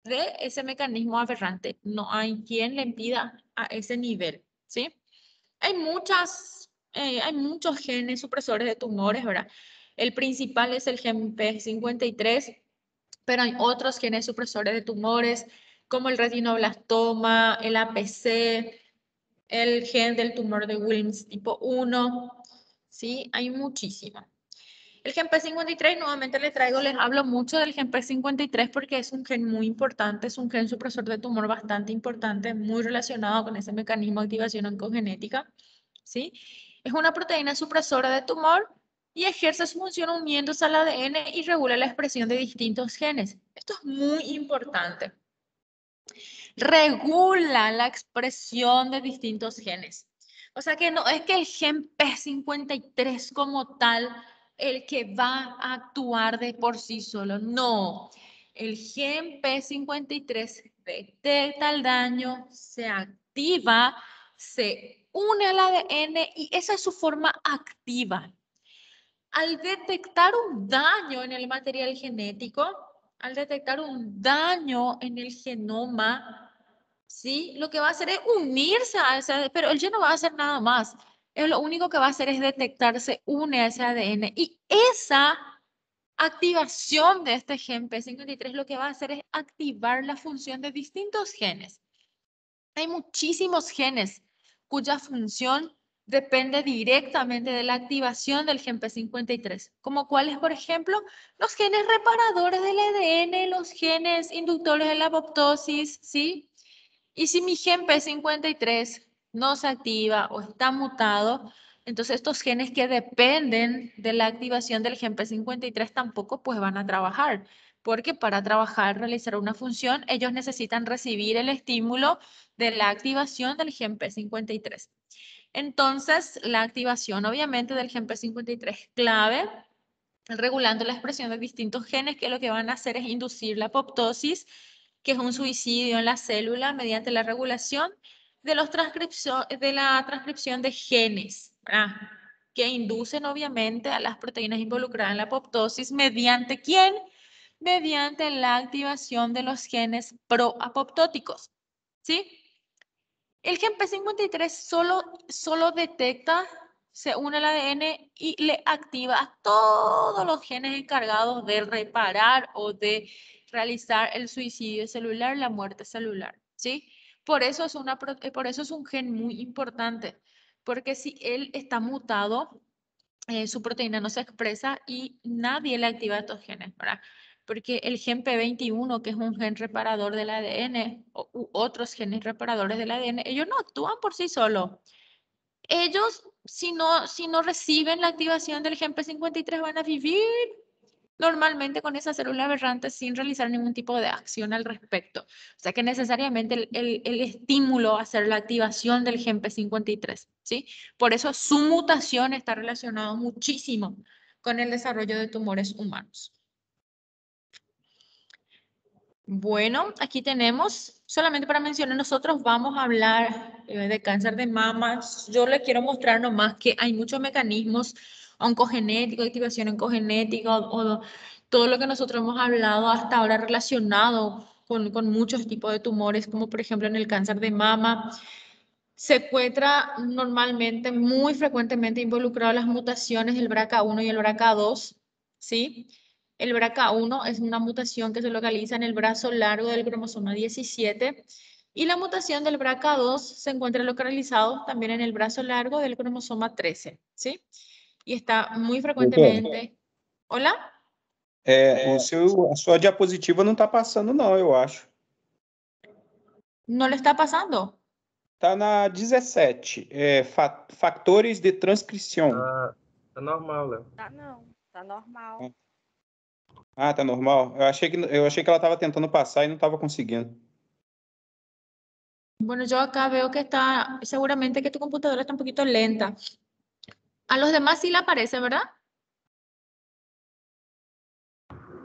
de ese mecanismo aberrante. No hay quien le impida a ese nivel, ¿sí? Hay muchos genes supresores de tumores, ¿verdad? El principal es el gen P53, pero hay otros genes supresores de tumores, como el retinoblastoma, el APC, el gen del tumor de Wilms tipo 1, ¿sí? Hay muchísimos. El gen P53, nuevamente les hablo mucho del gen P53 porque es un gen muy importante, es un gen supresor de tumor bastante importante, muy relacionado con ese mecanismo de activación oncogenética, ¿sí? Es una proteína supresora de tumor y ejerce su función uniéndose al ADN y regula la expresión de distintos genes. Esto es muy importante. Regula la expresión de distintos genes. O sea que no es que el gen P53 como tal el que va a actuar de por sí solo, no. El gen P53 detecta el daño, se activa, se une al ADN y esa es su forma activa. Al detectar un daño en el material genético, al detectar un daño en el genoma, ¿sí? Lo que va a hacer es unirse a ese, pero él ya no va a hacer nada más. Él lo único que va a hacer es detectarse, une a ese ADN. Y esa activación de este gen P53 lo que va a hacer es activar la función de distintos genes. Hay muchísimos genes cuya función depende directamente de la activación del gen P53, como cuáles, por ejemplo, los genes reparadores del ADN, los genes inductores de la apoptosis, ¿sí? Y si mi gen P53 no se activa o está mutado, entonces estos genes que dependen de la activación del gen P53 tampoco pues van a trabajar, porque para trabajar, realizar una función, ellos necesitan recibir el estímulo de la activación del gen P53. Entonces, la activación obviamente del gen P53 es clave, regulando la expresión de distintos genes que lo que van a hacer es inducir la apoptosis, que es un suicidio en la célula mediante la regulación de la transcripción de genes, ¿verdad? Que inducen obviamente a las proteínas involucradas en la apoptosis. ¿Mediante quién? Mediante la activación de los genes proapoptóticos, ¿sí? El gen P53 solo detecta, se une al ADN y le activa a todos los genes encargados de reparar o de realizar el suicidio celular, la muerte celular, ¿sí? Por eso es un gen muy importante, porque si él está mutado, su proteína no se expresa y nadie le activa estos genes, ¿verdad? Porque el gen P21, que es un gen reparador del ADN, u otros genes reparadores del ADN, ellos no actúan por sí solos. Ellos, si no reciben la activación del gen P53, van a vivir normalmente con esa célula aberrante sin realizar ningún tipo de acción al respecto. O sea que necesariamente el estímulo va a ser la activación del gen P53, ¿sí? Por eso su mutación está relacionada muchísimo con el desarrollo de tumores humanos. Bueno, aquí tenemos, solamente para mencionar, nosotros vamos a hablar de cáncer de mama. Yo le quiero mostrar nomás que hay muchos mecanismos oncogenéticos, activación oncogenética o todo lo que nosotros hemos hablado hasta ahora relacionado con muchos tipos de tumores, como por ejemplo en el cáncer de mama. Se encuentra normalmente, muy frecuentemente involucrado las mutaciones del BRCA1 y el BRCA2, ¿sí? El BRCA1 es una mutación que se localiza en el brazo largo del cromosoma 17 y la mutación del BRCA2 se encuentra localizado también en el brazo largo del cromosoma 13, ¿sí? Y está muy Doutor, frecuentemente... ¿Hola? a sua diapositiva não está passando, não, eu acho. ¿No le está pasando? Está na 17, fatores de transcrição. Tá normal, Léo. Tá não, tá normal. Ah, tá normal? Eu achei que ela estava tentando passar e não estava conseguindo. Bueno, yo acá veo que está, seguramente que tu computadora está un poquito lenta. A los demás sí le aparece, ¿verdad?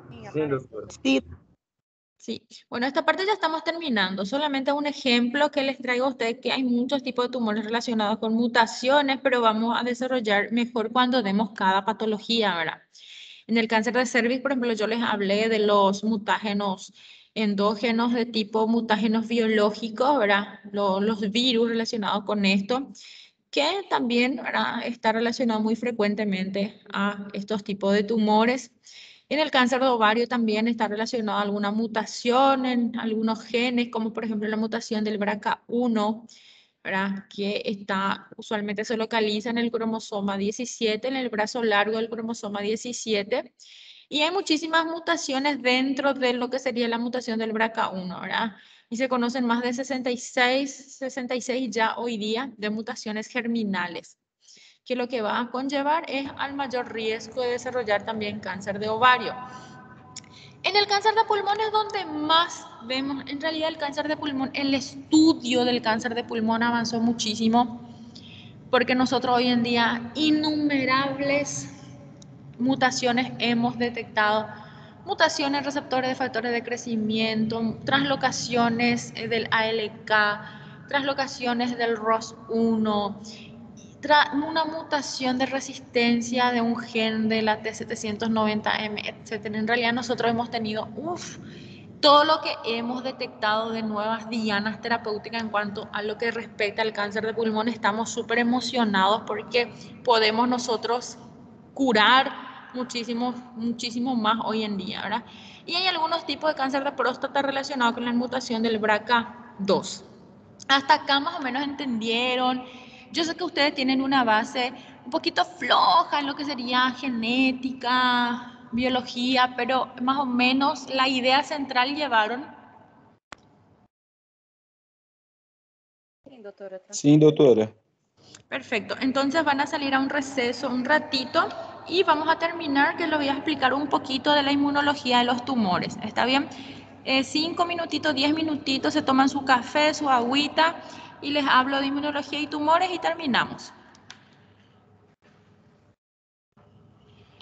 Sim, Sim, aparece. doutora. Sí. Bueno, esta parte ya estamos terminando. Solamente un ejemplo que les traigo a ustedes que hay muchos tipos de tumores relacionados con mutaciones, pero vamos a desarrollar mejor cuando demos cada patología, ¿verdad? En el cáncer de cervix, por ejemplo, yo les hablé de los mutágenos endógenos de tipo mutágenos biológicos, ¿verdad? Los virus relacionados con esto, que también, ¿verdad?, está relacionado muy frecuentemente a estos tipos de tumores. En el cáncer de ovario también está relacionado a alguna mutación en algunos genes, como por ejemplo la mutación del BRCA1, ¿verdad?, que está, usualmente se localiza en el cromosoma 17, en el brazo largo del cromosoma 17. Y hay muchísimas mutaciones dentro de lo que sería la mutación del BRCA1, ¿verdad? Y se conocen más de 66 ya hoy día de mutaciones germinales, que lo que va a conllevar es al mayor riesgo de desarrollar también cáncer de ovario. En el cáncer de pulmón es donde más vemos, en realidad el cáncer de pulmón, el estudio del cáncer de pulmón avanzó muchísimo, porque nosotros hoy en día innumerables mutaciones hemos detectado, mutaciones receptores de factores de crecimiento, translocaciones del ALK, translocaciones del ROS1, una mutación de resistencia de un gen de la T790M, etcétera. En realidad nosotros hemos tenido, todo lo que hemos detectado de nuevas dianas terapéuticas en cuanto a lo que respecta al cáncer de pulmón. Estamos súper emocionados porque podemos nosotros curar muchísimo, muchísimo más hoy en día, ¿verdad? Y hay algunos tipos de cáncer de próstata relacionados con la mutación del BRCA2. Hasta acá más o menos entendieron. Yo sé que ustedes tienen una base un poquito floja en lo que sería genética, biología, pero más o menos la idea central llevaron. Sim, doutora, tranquilo. Sim, doutora. Perfecto, entonces van a salir a un receso un ratito y vamos a terminar, que les voy a explicar un poquito de la inmunología de los tumores. ¿Está bien? 5 minutitos, 10 minutitos, se toman su café, su agüita y les hablo de inmunología y tumores y terminamos.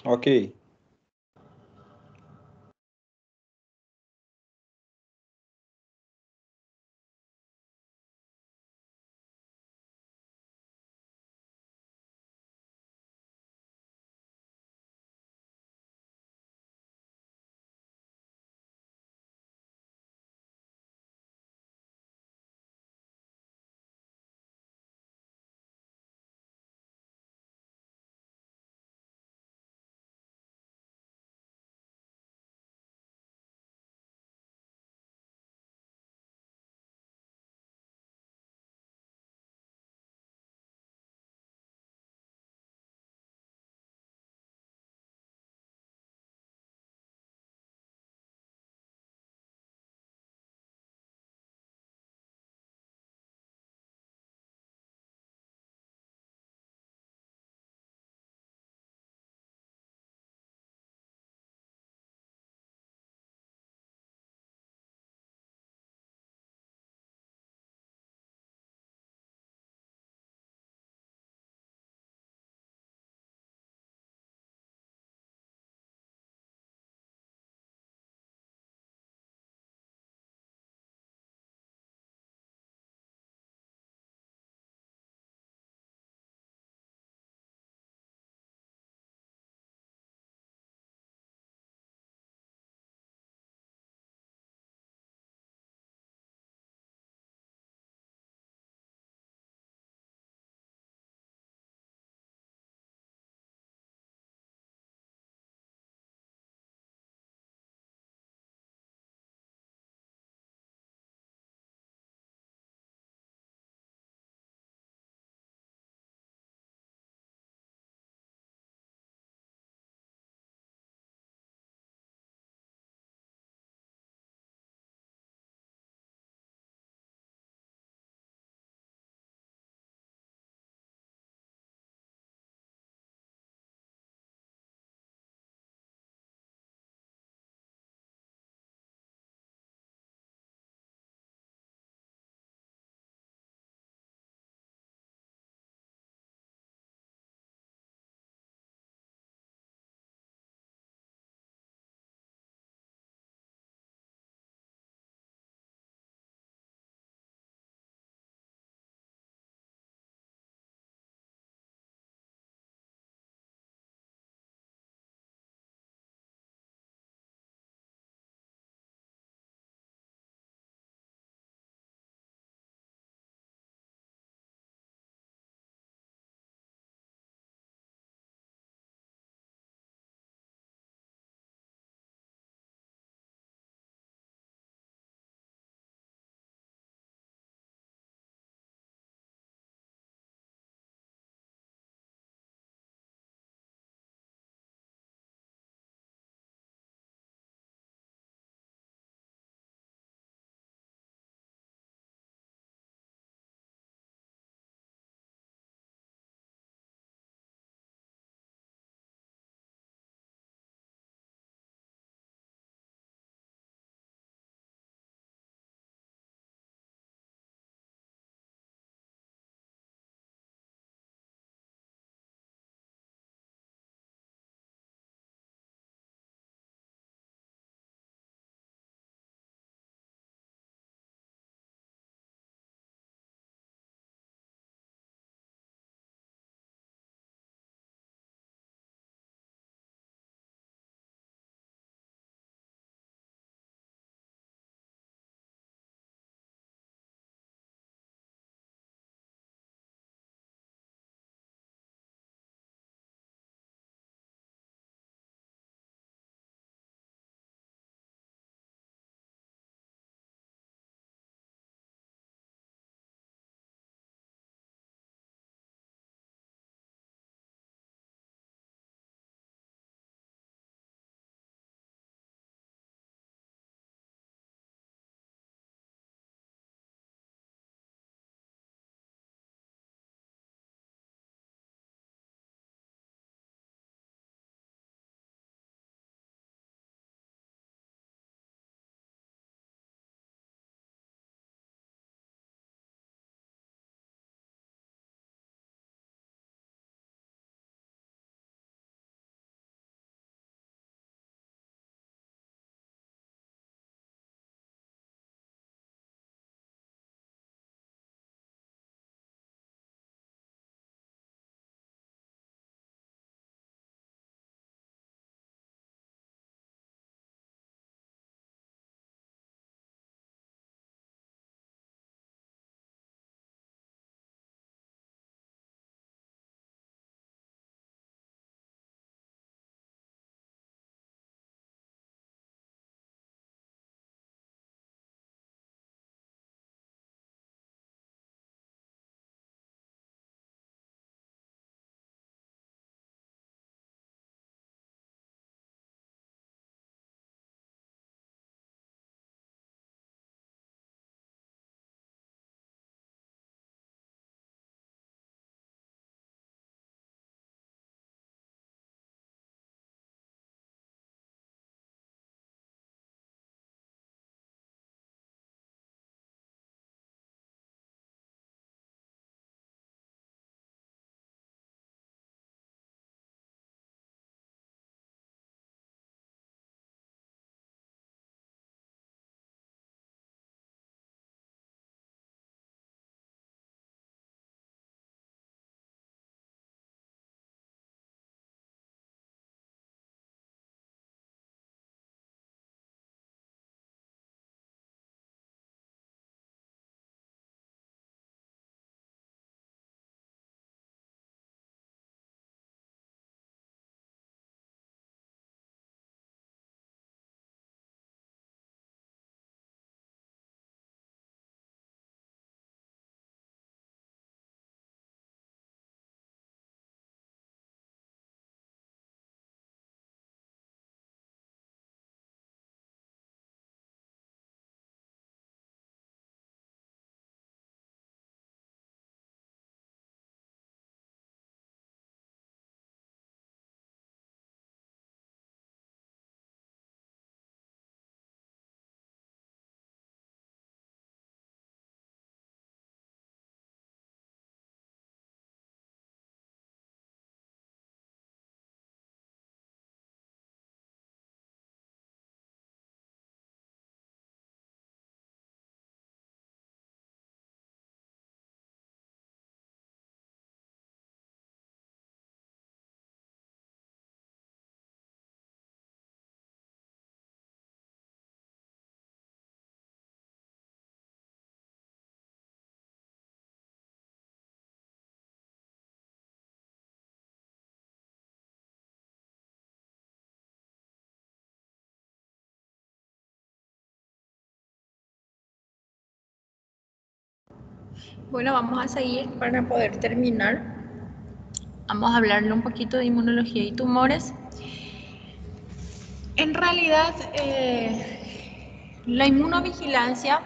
Ok. Bueno, vamos a seguir para poder terminar. Vamos a hablarle un poquito de inmunología y tumores. En realidad, la inmunovigilancia,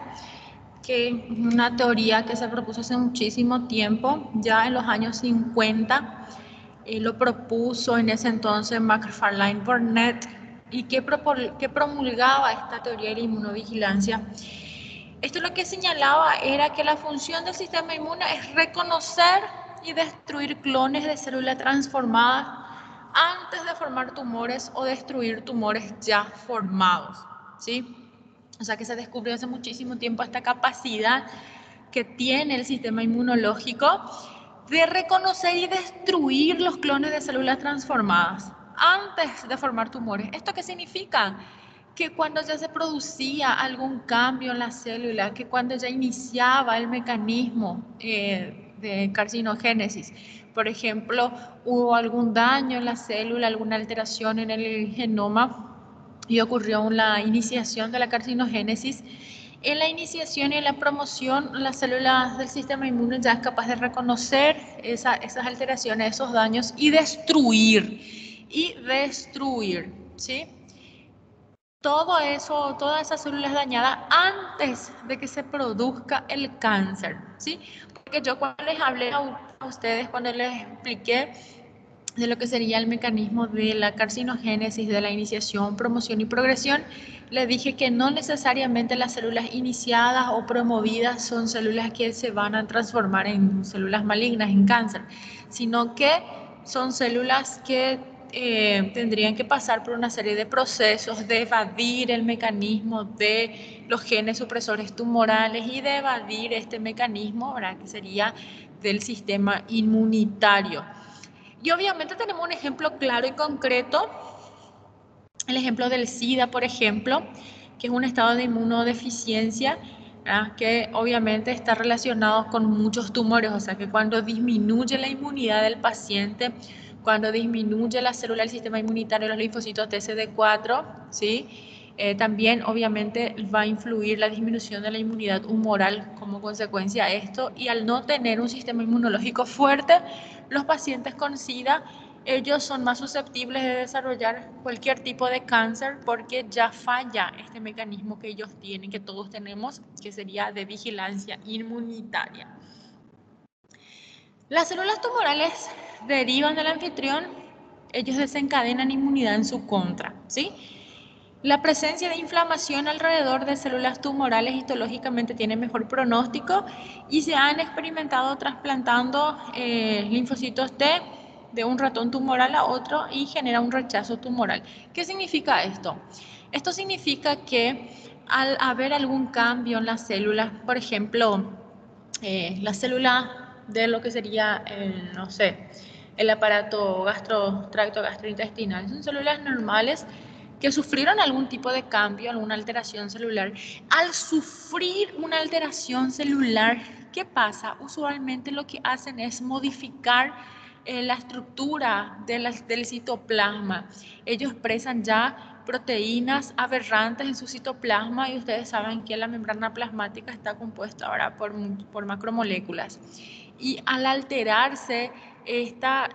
que es una teoría que se propuso hace muchísimo tiempo, ya en los años 50, lo propuso en ese entonces McFarlane Burnett, y que promulgaba esta teoría de la inmunovigilancia. Esto lo que señalaba era que la función del sistema inmune es reconocer y destruir clones de células transformadas antes de formar tumores o destruir tumores ya formados, ¿sí? O sea que se descubrió hace muchísimo tiempo esta capacidad que tiene el sistema inmunológico de reconocer y destruir los clones de células transformadas antes de formar tumores. ¿Esto qué significa? Que cuando ya se producía algún cambio en la célula, que cuando ya iniciaba el mecanismo de carcinogénesis, por ejemplo, hubo algún daño en la célula, alguna alteración en el genoma y ocurrió la iniciación de la carcinogénesis. En la iniciación y en la promoción, las células del sistema inmune ya es capaz de reconocer esas alteraciones, esos daños y destruir, ¿sí? Todo eso, todas esas células dañadas antes de que se produzca el cáncer, ¿sí? Porque yo cuando les hablé a ustedes, cuando les expliqué de lo que sería el mecanismo de la carcinogénesis, de la iniciación, promoción y progresión, les dije que no necesariamente las células iniciadas o promovidas son células que se van a transformar en células malignas, en cáncer, sino que son células que tendrían que pasar por una serie de procesos de evadir el mecanismo de los genes supresores tumorales y de evadir este mecanismo, ¿verdad?, que sería del sistema inmunitario. Y obviamente tenemos un ejemplo claro y concreto, el ejemplo del SIDA, por ejemplo, que es un estado de inmunodeficiencia, ¿verdad?, que obviamente está relacionado con muchos tumores, o sea que cuando disminuye la inmunidad del paciente, cuando disminuye la célula del sistema inmunitario, los linfocitos TCD4, ¿sí? También obviamente va a influir la disminución de la inmunidad humoral como consecuencia de esto, y al no tener un sistema inmunológico fuerte, los pacientes con SIDA, ellos son más susceptibles de desarrollar cualquier tipo de cáncer porque ya falla este mecanismo que ellos tienen, que todos tenemos, que sería de vigilancia inmunitaria. Las células tumorales derivan del anfitrión, ellos desencadenan inmunidad en su contra, ¿sí? La presencia de inflamación alrededor de células tumorales histológicamente tiene mejor pronóstico y se han experimentado trasplantando linfocitos T de un ratón tumoral a otro y genera un rechazo tumoral. ¿Qué significa esto? Esto significa que al haber algún cambio en las células, por ejemplo, la célula de lo que sería, no sé, el aparato tracto gastrointestinal, son células normales que sufrieron algún tipo de cambio, alguna alteración celular. Al sufrir una alteración celular, ¿qué pasa? Usualmente lo que hacen es modificar la estructura del citoplasma. Ellos expresan ya proteínas aberrantes en su citoplasma y ustedes saben que la membrana plasmática está compuesta ahora por macromoléculas. Y al alterarse esta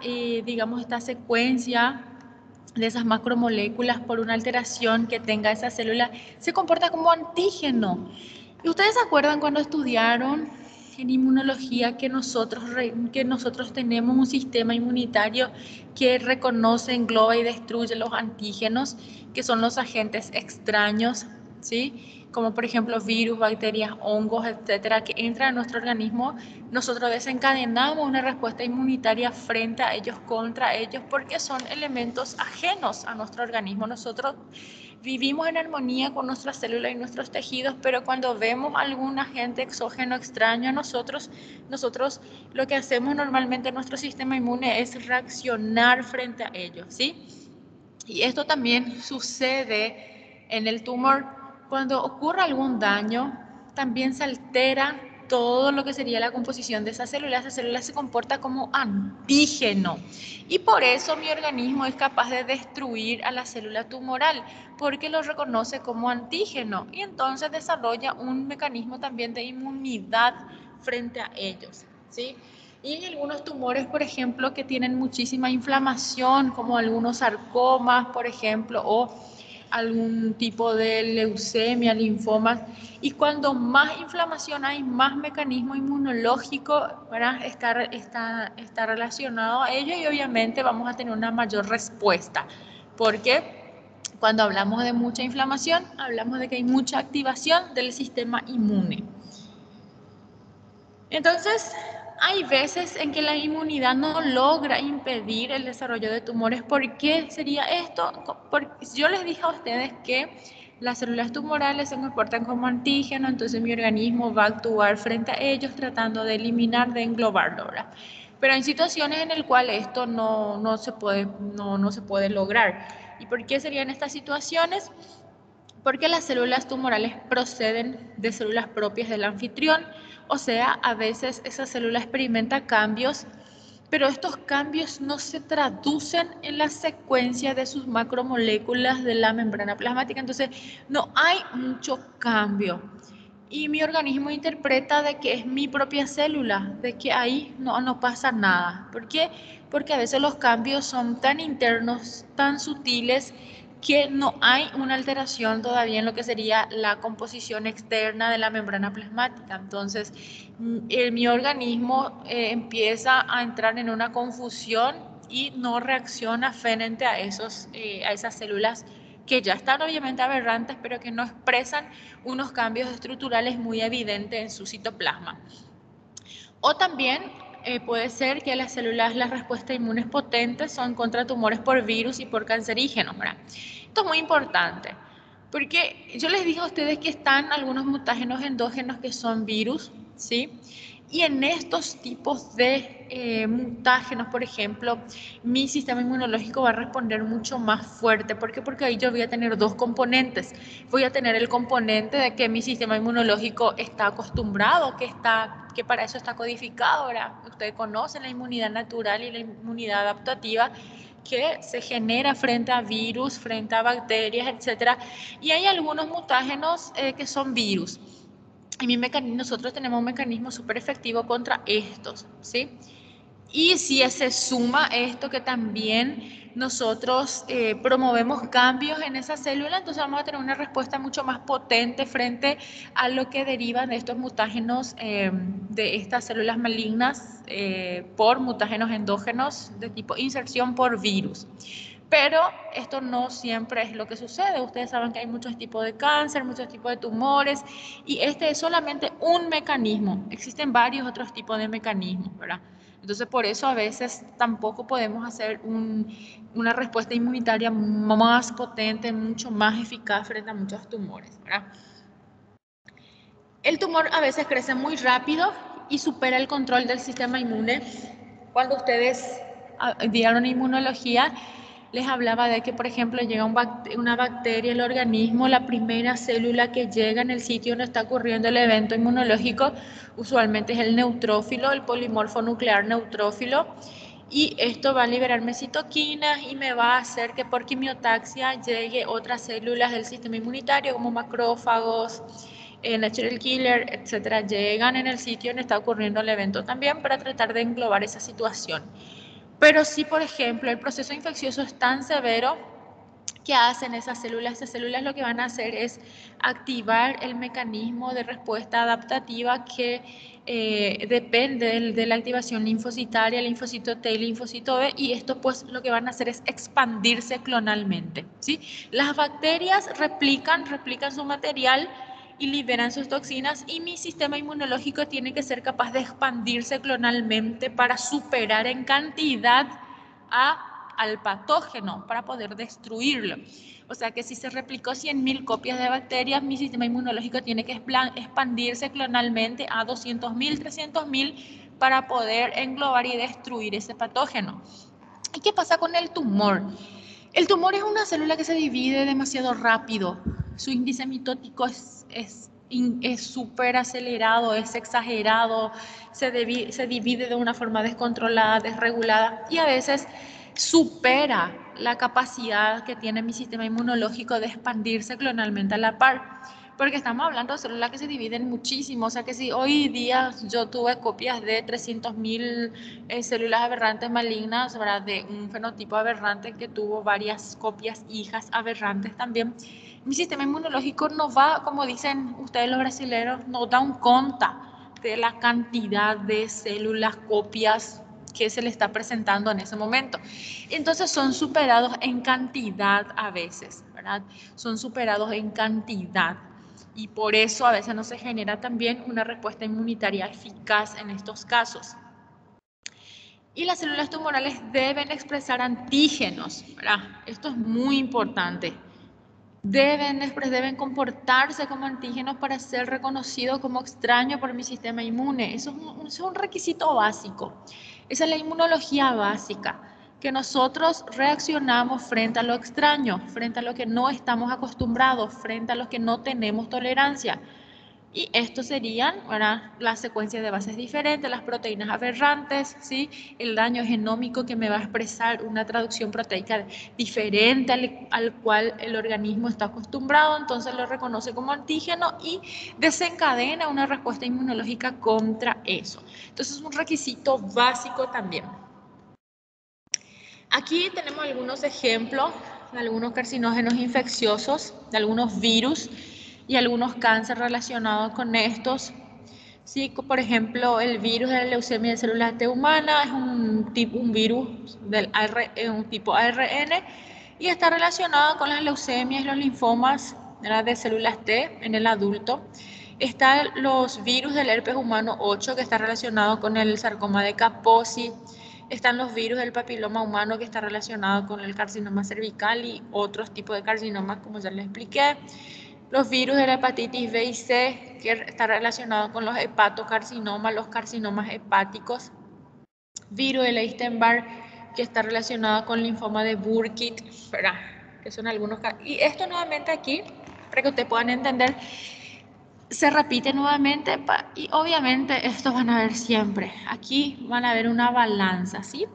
secuencia de esas macromoléculas por una alteración que tenga esa célula, se comporta como antígeno. ¿Y ustedes se acuerdan cuando estudiaron en inmunología que nosotros tenemos un sistema inmunitario que reconoce, engloba y destruye los antígenos, que son los agentes extraños, ¿sí?, como por ejemplo virus, bacterias, hongos, etcétera, que entran a nuestro organismo? Nosotros desencadenamos una respuesta inmunitaria frente a ellos, contra ellos, porque son elementos ajenos a nuestro organismo. Nosotros vivimos en armonía con nuestras células y nuestros tejidos, pero cuando vemos algún agente exógeno extraño a nosotros lo que hacemos normalmente en nuestro sistema inmune es reaccionar frente a ellos, ¿sí? Y esto también sucede en el tumor. Cuando ocurre algún daño, también se altera todo lo que sería la composición de esa célula. Esa célula se comporta como antígeno. Y por eso mi organismo es capaz de destruir a la célula tumoral, porque lo reconoce como antígeno. Y entonces desarrolla un mecanismo también de inmunidad frente a ellos, ¿sí? Y hay algunos tumores, por ejemplo, que tienen muchísima inflamación, como algunos sarcomas, por ejemplo, o algún tipo de leucemia, linfomas. Y cuando más inflamación hay, más mecanismo inmunológico, ¿verdad? Está relacionado a ello y obviamente vamos a tener una mayor respuesta. Porque cuando hablamos de mucha inflamación, hablamos de que hay mucha activación del sistema inmune. Entonces, hay veces en que la inmunidad no logra impedir el desarrollo de tumores. ¿Por qué sería esto? Porque yo les dije a ustedes que las células tumorales se comportan como antígeno, entonces mi organismo va a actuar frente a ellos tratando de eliminar, de englobarlo, ¿verdad? Pero hay situaciones en las cuales esto no se puede lograr. ¿Y por qué serían estas situaciones? Porque las células tumorales proceden de células propias del anfitrión, o sea, a veces esa célula experimenta cambios, pero estos cambios no se traducen en la secuencia de sus macromoléculas de la membrana plasmática, entonces no hay mucho cambio. Y mi organismo interpreta de que es mi propia célula, de que ahí no pasa nada. ¿Por qué? Porque a veces los cambios son tan internos, tan sutiles, que no hay una alteración todavía en lo que sería la composición externa de la membrana plasmática. Entonces, mi organismo empieza a entrar en una confusión y no reacciona frente a esas células que ya están obviamente aberrantes, pero que no expresan unos cambios estructurales muy evidentes en su citoplasma. O también puede ser que las respuestas inmunes potentes son contra tumores por virus y por cancerígenos, ¿verdad? Esto es muy importante, porque yo les dije a ustedes que están algunos mutágenos endógenos que son virus, ¿sí? Y en estos tipos de mutágenos, por ejemplo, mi sistema inmunológico va a responder mucho más fuerte. ¿Por qué? Porque ahí yo voy a tener dos componentes. Voy a tener el componente de que mi sistema inmunológico está acostumbrado, que para eso está codificado, ¿verdad? Ustedes conocen la inmunidad natural y la inmunidad adaptativa que se genera frente a virus, frente a bacterias, etc. Y hay algunos mutágenos que son virus. Y nosotros tenemos un mecanismo súper efectivo contra estos, ¿sí? Y si se suma esto que también nosotros promovemos cambios en esa célula, entonces vamos a tener una respuesta mucho más potente frente a lo que derivan de estos mutágenos, de estas células malignas por mutágenos endógenos de tipo inserción por virus. Pero esto no siempre es lo que sucede. Ustedes saben que hay muchos tipos de cáncer, muchos tipos de tumores, y este es solamente un mecanismo. Existen varios otros tipos de mecanismos, ¿verdad? Entonces, por eso a veces tampoco podemos hacer una respuesta inmunitaria más potente, mucho más eficaz frente a muchos tumores, ¿verdad? El tumor a veces crece muy rápido y supera el control del sistema inmune. Cuando ustedes dieron inmunología, les hablaba de que, por ejemplo, llega una bacteria al organismo, la primera célula que llega en el sitio donde está ocurriendo el evento inmunológico, usualmente es el neutrófilo, el polimorfo nuclear neutrófilo, y esto va a liberarme citoquinas y me va a hacer que por quimiotaxia llegue otras células del sistema inmunitario, como macrófagos, natural killer, etcétera, llegan en el sitio donde está ocurriendo el evento también para tratar de englobar esa situación. Pero si, por ejemplo, el proceso infeccioso es tan severo, ¿qué hacen esas células? Esas células lo que van a hacer es activar el mecanismo de respuesta adaptativa que depende de la activación linfocitaria, linfocito T y linfocito B, y esto pues lo que van a hacer es expandirse clonalmente, ¿sí? Las bacterias replican su material y liberan sus toxinas, y mi sistema inmunológico tiene que ser capaz de expandirse clonalmente para superar en cantidad al patógeno, para poder destruirlo. O sea que si se replicó 100.000 copias de bacterias, mi sistema inmunológico tiene que expandirse clonalmente a 200.000, 300.000 para poder englobar y destruir ese patógeno. ¿Y qué pasa con el tumor? El tumor es una célula que se divide demasiado rápido. Su índice mitótico es súper acelerado, es exagerado, se divide de una forma descontrolada, desregulada, y a veces supera la capacidad que tiene mi sistema inmunológico de expandirse clonalmente a la par. Porque estamos hablando de células que se dividen muchísimo, o sea que si hoy día yo tuve copias de 300.000 células aberrantes malignas, ¿verdad? De un fenotipo aberrante que tuvo varias copias hijas aberrantes también, mi sistema inmunológico no va, como dicen ustedes los brasileños, no da un cuenta de la cantidad de células, copias que se le está presentando en ese momento. Entonces son superados en cantidad a veces, ¿verdad? Son superados en cantidad. Y por eso a veces no se genera también una respuesta inmunitaria eficaz en estos casos. Y las células tumorales deben expresar antígenos, ¿verdad? Esto es muy importante. Deben comportarse como antígenos para ser reconocidos como extraño por mi sistema inmune. Eso es un requisito básico. Esa es la inmunología básica, que nosotros reaccionamos frente a lo extraño, frente a lo que no estamos acostumbrados, frente a lo que no tenemos tolerancia. Y esto serían, ¿verdad?, la secuencia de bases diferentes, las proteínas aberrantes, ¿sí?, el daño genómico que me va a expresar una traducción proteica diferente al cual el organismo está acostumbrado, entonces lo reconoce como antígeno y desencadena una respuesta inmunológica contra eso. Entonces es un requisito básico también. Aquí tenemos algunos ejemplos de algunos carcinógenos infecciosos, de algunos virus y algunos cánceres relacionados con estos. Sí, por ejemplo, el virus de la leucemia de células T humana es un virus un tipo ARN y está relacionado con las leucemias y los linfomas de células T en el adulto. Están los virus del herpes humano 8 que está relacionado con el sarcoma de Kaposi. Están los virus del papiloma humano que está relacionado con el carcinoma cervical y otros tipos de carcinomas, como ya les expliqué. Los virus de la hepatitis B y C, que está relacionado con los hepatocarcinomas, los carcinomas hepáticos. Virus de Epstein-Barr, que está relacionado con linfoma de Burkitt, ¿verdad?, que son algunos casos. Y esto nuevamente aquí, para que ustedes puedan entender, se repite nuevamente y obviamente estos van a ver siempre. Aquí van a ver una balanza, ¿sí?,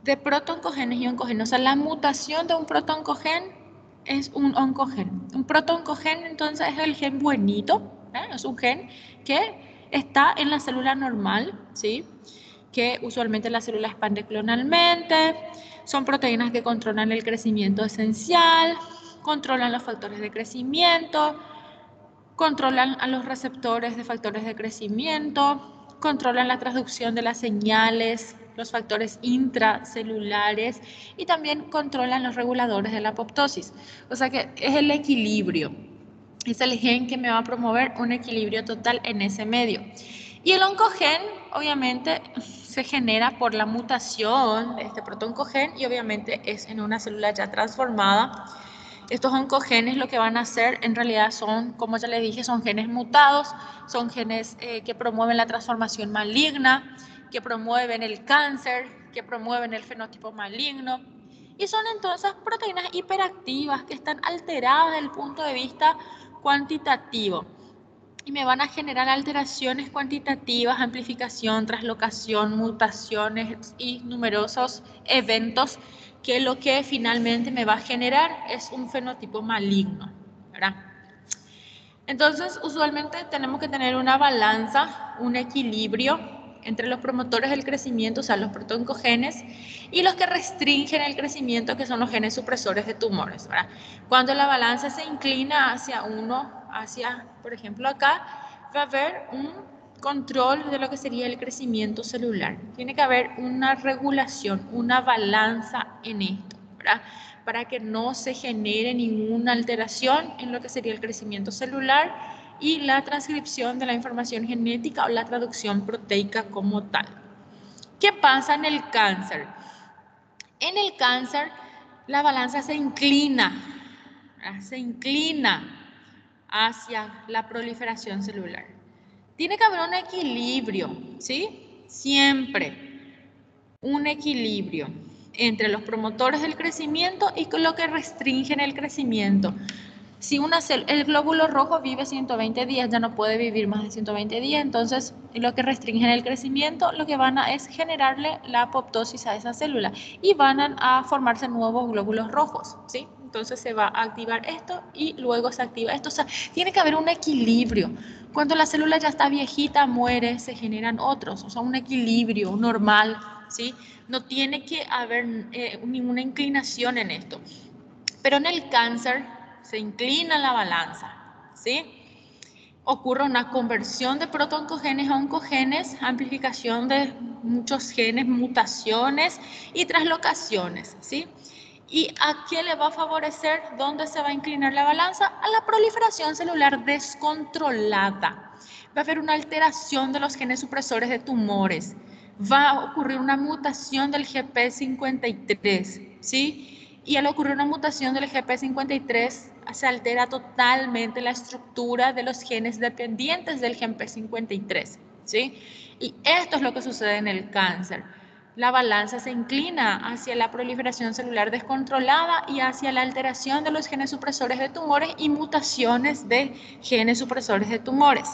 de protooncogenes y oncogenes. O sea, la mutación de un protooncogen es un oncogen. Un protooncogen entonces es el gen buenito, ¿eh? Es un gen que está en la célula normal, ¿sí?, que usualmente la célula expande clonalmente. Son proteínas que controlan el crecimiento esencial, controlan los factores de crecimiento, controlan a los receptores de factores de crecimiento, controlan la transducción de las señales, los factores intracelulares y también controlan los reguladores de la apoptosis. O sea que es el equilibrio. Es el gen que me va a promover un equilibrio total en ese medio. Y el oncogen, obviamente, se genera por la mutación de este protooncogen y obviamente es en una célula ya transformada. Estos oncogenes lo que van a hacer en realidad son, como ya les dije, son genes mutados, son genes que promueven la transformación maligna, que promueven el cáncer, que promueven el fenotipo maligno. Y son entonces proteínas hiperactivas que están alteradas desde el punto de vista cuantitativo. Y me van a generar alteraciones cuantitativas, amplificación, translocación, mutaciones y numerosos eventos que lo que finalmente me va a generar es un fenotipo maligno, ¿verdad? Entonces, usualmente tenemos que tener una balanza, un equilibrio entre los promotores del crecimiento, o sea, los protooncogenes, y los que restringen el crecimiento, que son los genes supresores de tumores, ¿verdad? Cuando la balanza se inclina hacia uno, por ejemplo, acá, va a haber un control de lo que sería el crecimiento celular. Tiene que haber una regulación, una balanza en esto, ¿verdad?, para que no se genere ninguna alteración en lo que sería el crecimiento celular y la transcripción de la información genética o la traducción proteica como tal. ¿Qué pasa en el cáncer? En el cáncer la balanza se inclina hacia la proliferación celular. Tiene que haber un equilibrio, ¿sí? Siempre un equilibrio entre los promotores del crecimiento y lo que restringen el crecimiento. Si el glóbulo rojo vive 120 días, ya no puede vivir más de 120 días, entonces lo que restringen el crecimiento, lo que van a es generarle la apoptosis a esa célula y van a formarse nuevos glóbulos rojos, ¿sí? entonces se va a activar esto y luego se activa esto. O sea, tiene que haber un equilibrio. Cuando la célula ya está viejita, muere, se generan otros. O sea, un equilibrio normal, ¿sí? No tiene que haber ninguna inclinación en esto. Pero en el cáncer se inclina la balanza, ¿sí? Ocurre una conversión de protooncogenes a oncogenes, amplificación de muchos genes, mutaciones y translocaciones, ¿sí? ¿Y a qué le va a favorecer? ¿Dónde se va a inclinar la balanza? A la proliferación celular descontrolada. Va a haber una alteración de los genes supresores de tumores. Va a ocurrir una mutación del GP53, ¿sí? Y al ocurrir una mutación del GP53, se altera totalmente la estructura de los genes dependientes del GP53, ¿sí? Y esto es lo que sucede en el cáncer. La balanza se inclina hacia la proliferación celular descontrolada y hacia la alteración de los genes supresores de tumores y mutaciones de genes supresores de tumores.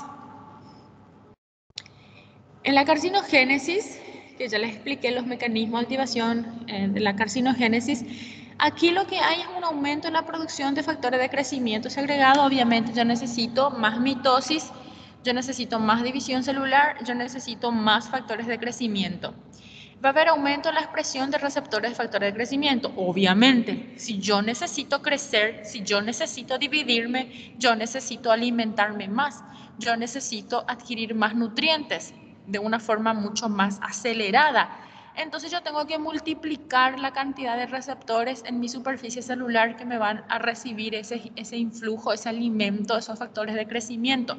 En la carcinogénesis, que ya les expliqué los mecanismos de activación de la carcinogénesis, aquí lo que hay es un aumento en la producción de factores de crecimiento segregado. Obviamente yo necesito más mitosis, yo necesito más división celular, yo necesito más factores de crecimiento. Va a haber aumento en la expresión de receptores de factores de crecimiento. Obviamente, si yo necesito crecer, si yo necesito dividirme, yo necesito alimentarme más, yo necesito adquirir más nutrientes de una forma mucho más acelerada. Entonces yo tengo que multiplicar la cantidad de receptores en mi superficie celular que me van a recibir ese influjo, ese alimento, esos factores de crecimiento.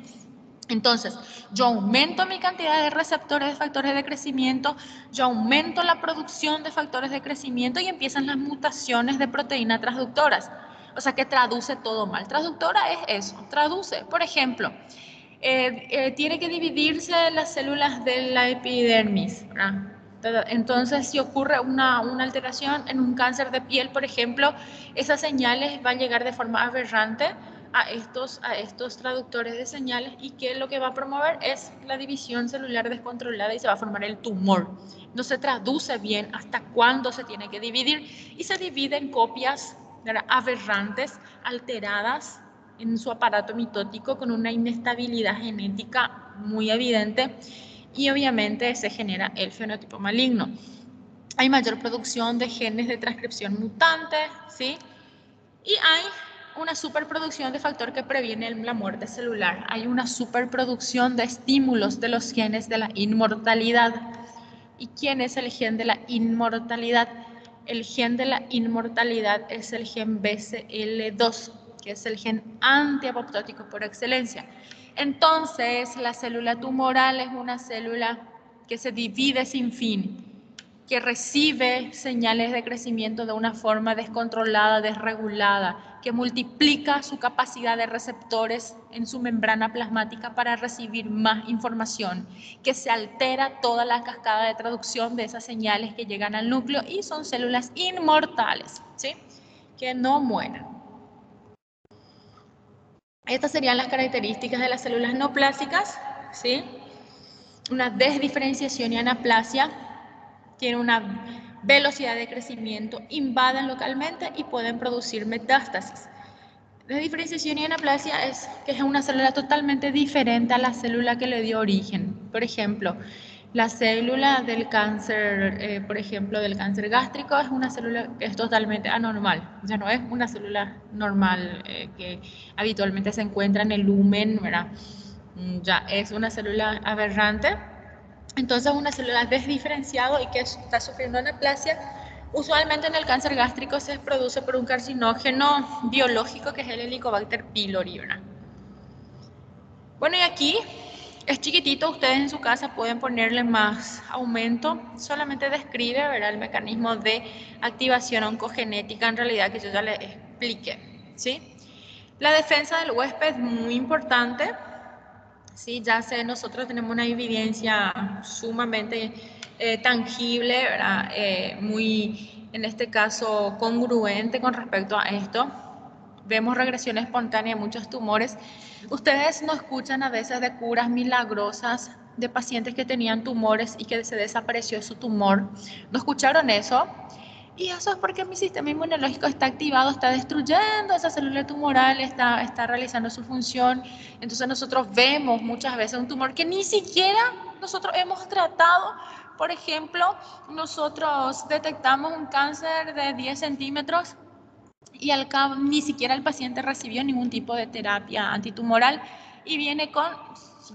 Entonces, yo aumento mi cantidad de receptores de factores de crecimiento, yo aumento la producción de factores de crecimiento y empiezan las mutaciones de proteínas transductoras. O sea, que traduce todo mal. Transductora es eso, traduce. Por ejemplo, tiene que dividirse las células de la epidermis, ¿verdad? Entonces, si ocurre una alteración en un cáncer de piel, por ejemplo, esas señales van a llegar de forma aberrante a estos traductores de señales y que lo que va a promover es la división celular descontrolada y se va a formar el tumor. No se traduce bien hasta cuándo se tiene que dividir y se divide en copias, ¿verdad?, aberrantes, alteradas en su aparato mitótico con una inestabilidad genética muy evidente y obviamente se genera el fenotipo maligno. Hay mayor producción de genes de transcripción mutante, ¿sí? Y hay una superproducción de factor que previene la muerte celular. Hay una superproducción de estímulos de los genes de la inmortalidad. ¿Y quién es el gen de la inmortalidad? El gen de la inmortalidad es el gen BCL2, que es el gen antiapoptótico por excelencia. Entonces, la célula tumoral es una célula que se divide sin fin, que recibe señales de crecimiento de una forma descontrolada, desregulada, que multiplica su capacidad de receptores en su membrana plasmática para recibir más información, que se altera toda la cascada de traducción de esas señales que llegan al núcleo y son células inmortales, ¿sí?, que no mueren. Estas serían las características de las células neoplásicas, ¿sí? Una desdiferenciación y anaplasia. Tienen una velocidad de crecimiento, invaden localmente y pueden producir metástasis. La diferenciación y anaplasia es que es una célula totalmente diferente a la célula que le dio origen. Por ejemplo, la célula del cáncer, por ejemplo, del cáncer gástrico es una célula que es totalmente anormal. Ya no es una célula normal que habitualmente se encuentra en el lumen, ¿verdad? Ya es una célula aberrante. Entonces, una célula desdiferenciada y que está sufriendo anaplasia, usualmente en el cáncer gástrico se produce por un carcinógeno biológico que es el Helicobacter pylori, ¿verdad? Bueno, y aquí es chiquitito, ustedes en su casa pueden ponerle más aumento, solamente describe, ¿verdad?, el mecanismo de activación oncogenética en realidad que yo ya les expliqué, ¿sí? La defensa del huésped es muy importante. Sí, ya sé, nosotros tenemos una evidencia sumamente tangible, ¿verdad? Muy, en este caso, congruente con respecto a esto. Vemos regresión espontánea de muchos tumores. Ustedes no escuchan a veces de curas milagrosas de pacientes que tenían tumores y que se desapareció su tumor. ¿No escucharon eso? Y eso es porque mi sistema inmunológico está activado, está destruyendo esa célula tumoral, está realizando su función. Entonces nosotros vemos muchas veces un tumor que ni siquiera nosotros hemos tratado. Por ejemplo, nosotros detectamos un cáncer de 10 centímetros y al cabo ni siquiera el paciente recibió ningún tipo de terapia antitumoral y viene con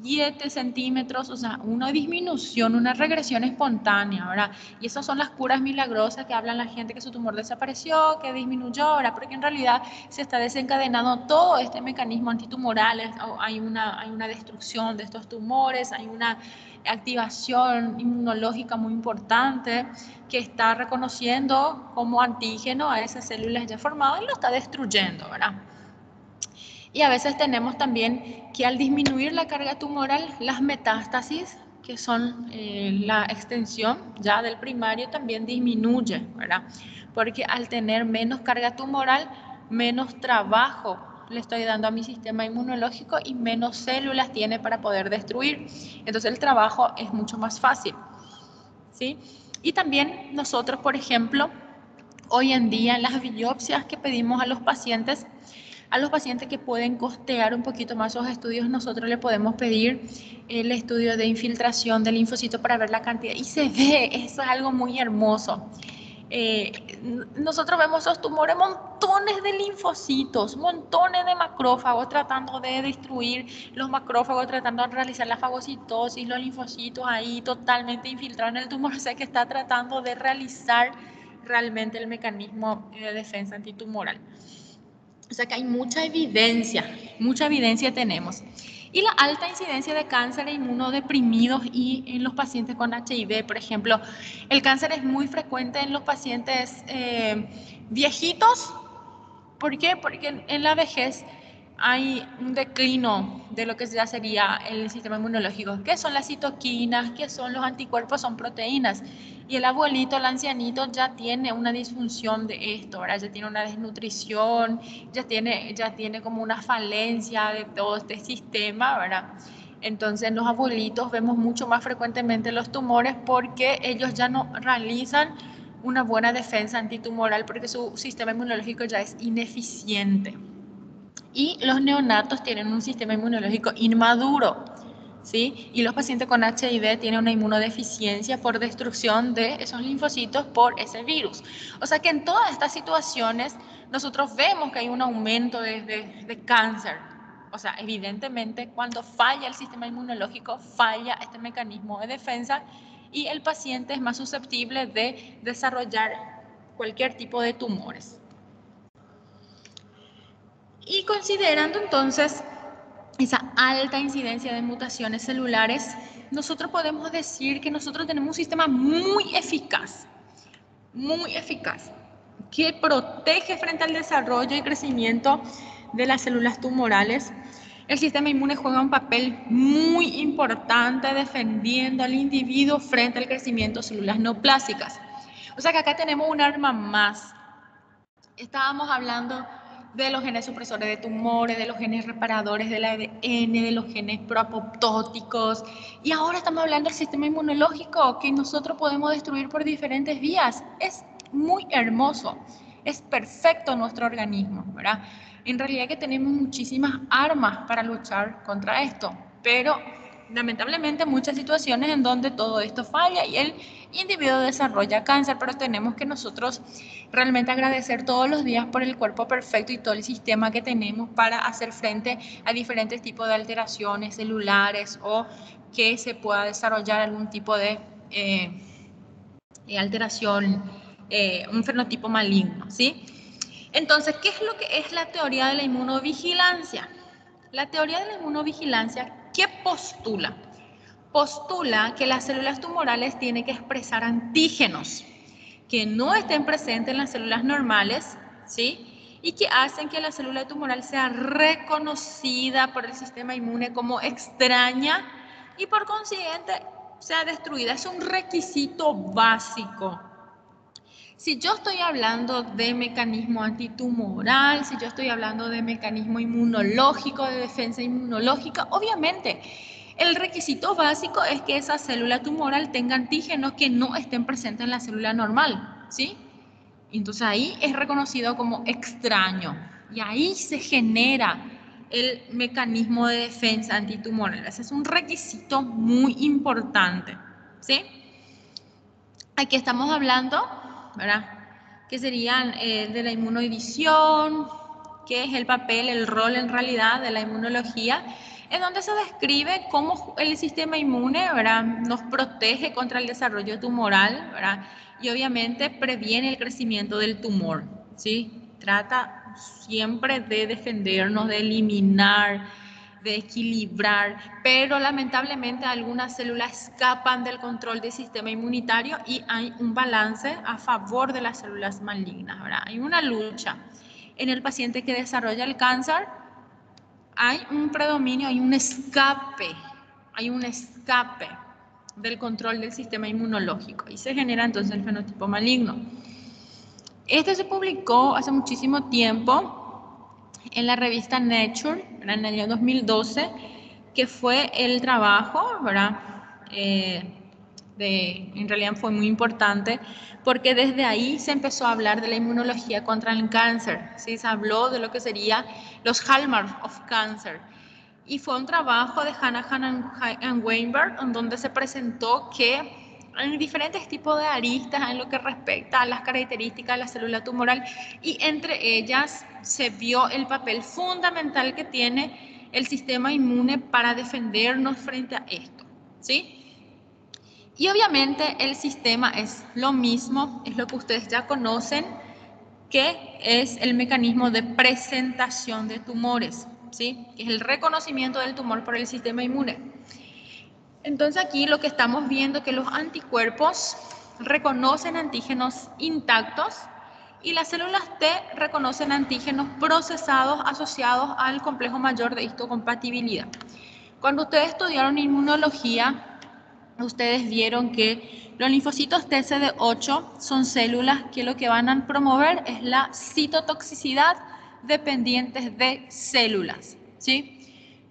7 centímetros, o sea, una disminución, una regresión espontánea, ¿verdad? Y esas son las curas milagrosas que hablan la gente que su tumor desapareció, que disminuyó, ¿verdad? Porque en realidad se está desencadenando todo este mecanismo antitumoral, hay una destrucción de estos tumores, hay una activación inmunológica muy importante que está reconociendo como antígeno a esas células ya formadas y lo está destruyendo, ¿verdad? Y a veces tenemos también que al disminuir la carga tumoral, las metástasis, que son la extensión ya del primario, también disminuye, ¿verdad? Porque al tener menos carga tumoral, menos trabajo le estoy dando a mi sistema inmunológico y menos células tiene para poder destruir. Entonces el trabajo es mucho más fácil, ¿sí? Y también nosotros, por ejemplo, hoy en día las biopsias que pedimos a los pacientes que pueden costear un poquito más sus estudios, nosotros le podemos pedir el estudio de infiltración del linfocito para ver la cantidad. Y se ve, eso es algo muy hermoso. Nosotros vemos esos tumores, montones de linfocitos, montones de macrófagos tratando de destruir los macrófagos, tratando de realizar la fagocitosis, los linfocitos ahí totalmente infiltrados en el tumor, o sea que está tratando de realizar realmente el mecanismo de defensa antitumoral. O sea que hay mucha evidencia tenemos. Y la alta incidencia de cáncer inmunodeprimidos y en los pacientes con HIV, por ejemplo, el cáncer es muy frecuente en los pacientes viejitos. ¿Por qué? Porque en la vejez hay un declino de lo que ya sería el sistema inmunológico. ¿Qué son las citoquinas? ¿Qué son los anticuerpos? Son proteínas. Y el abuelito, el ancianito, ya tiene una disfunción de esto, ¿verdad? Ya tiene una desnutrición, ya tiene como una falencia de todo este sistema, ¿verdad? Entonces en los abuelitos vemos mucho más frecuentemente los tumores porque ellos ya no realizan una buena defensa antitumoral porque su sistema inmunológico ya es ineficiente. Y los neonatos tienen un sistema inmunológico inmaduro, ¿sí? Y los pacientes con HIV tienen una inmunodeficiencia por destrucción de esos linfocitos por ese virus. O sea que en todas estas situaciones nosotros vemos que hay un aumento de cáncer. O sea, evidentemente cuando falla el sistema inmunológico, falla este mecanismo de defensa y el paciente es más susceptible de desarrollar cualquier tipo de tumores. Y considerando entonces esa alta incidencia de mutaciones celulares, nosotros podemos decir que nosotros tenemos un sistema muy eficaz, que protege frente al desarrollo y crecimiento de las células tumorales. El sistema inmune juega un papel muy importante defendiendo al individuo frente al crecimiento de células neoplásicas. O sea que acá tenemos un arma más. Estábamos hablando de los genes supresores de tumores, de los genes reparadores del ADN, de los genes proapoptóticos. Y ahora estamos hablando del sistema inmunológico que nosotros podemos destruir por diferentes vías. Es muy hermoso, es perfecto nuestro organismo, ¿verdad? En realidad que tenemos muchísimas armas para luchar contra esto, pero lamentablemente muchas situaciones en donde todo esto falla y el individuo desarrolla cáncer, pero tenemos que nosotros realmente agradecer todos los días por el cuerpo perfecto y todo el sistema que tenemos para hacer frente a diferentes tipos de alteraciones celulares o que se pueda desarrollar algún tipo de alteración, un fenotipo maligno, ¿sí? Entonces, ¿qué es lo que es la teoría de la inmunovigilancia? La teoría de la inmunovigilancia, ¿qué postula? Postula que las células tumorales tienen que expresar antígenos que no estén presentes en las células normales, ¿sí? Y que hacen que la célula tumoral sea reconocida por el sistema inmune como extraña y por consiguiente sea destruida. Es un requisito básico. Si yo estoy hablando de mecanismo antitumoral, si yo estoy hablando de mecanismo inmunológico, de defensa inmunológica, obviamente el requisito básico es que esa célula tumoral tenga antígenos que no estén presentes en la célula normal, ¿sí? Entonces ahí es reconocido como extraño y ahí se genera el mecanismo de defensa antitumoral. Ese es un requisito muy importante, ¿sí? Aquí estamos hablando, ¿verdad?, que serían de la inmunoinhibición, que es el papel, el rol en realidad de la inmunología, en donde se describe cómo el sistema inmune, ¿verdad?, nos protege contra el desarrollo tumoral, ¿verdad?, y obviamente previene el crecimiento del tumor, ¿sí? Trata siempre de defendernos, de eliminar, de equilibrar, pero lamentablemente algunas células escapan del control del sistema inmunitario y hay un balance a favor de las células malignas, ¿verdad? Hay una lucha. En el paciente que desarrolla el cáncer hay un predominio, hay un escape del control del sistema inmunológico y se genera entonces el fenotipo maligno. Este se publicó hace muchísimo tiempo en la revista Nature, en el año 2012, que fue el trabajo, ¿verdad? En realidad fue muy importante porque desde ahí se empezó a hablar de la inmunología contra el cáncer, ¿sí? Se habló de lo que serían los hallmarks of cancer. Y fue un trabajo de Hanahan and Weinberg, en donde se presentó que hay diferentes tipos de aristas en lo que respecta a las características de la célula tumoral y entre ellas se vio el papel fundamental que tiene el sistema inmune para defendernos frente a esto, ¿sí? Y obviamente el sistema es lo mismo, es lo que ustedes ya conocen, que es el mecanismo de presentación de tumores, ¿sí? Que es el reconocimiento del tumor por el sistema inmune. Entonces aquí lo que estamos viendo es que los anticuerpos reconocen antígenos intactos y las células T reconocen antígenos procesados asociados al complejo mayor de histocompatibilidad. Cuando ustedes estudiaron inmunología, ustedes vieron que los linfocitos TCD8 son células que lo que van a promover es la citotoxicidad dependientes de células, ¿sí?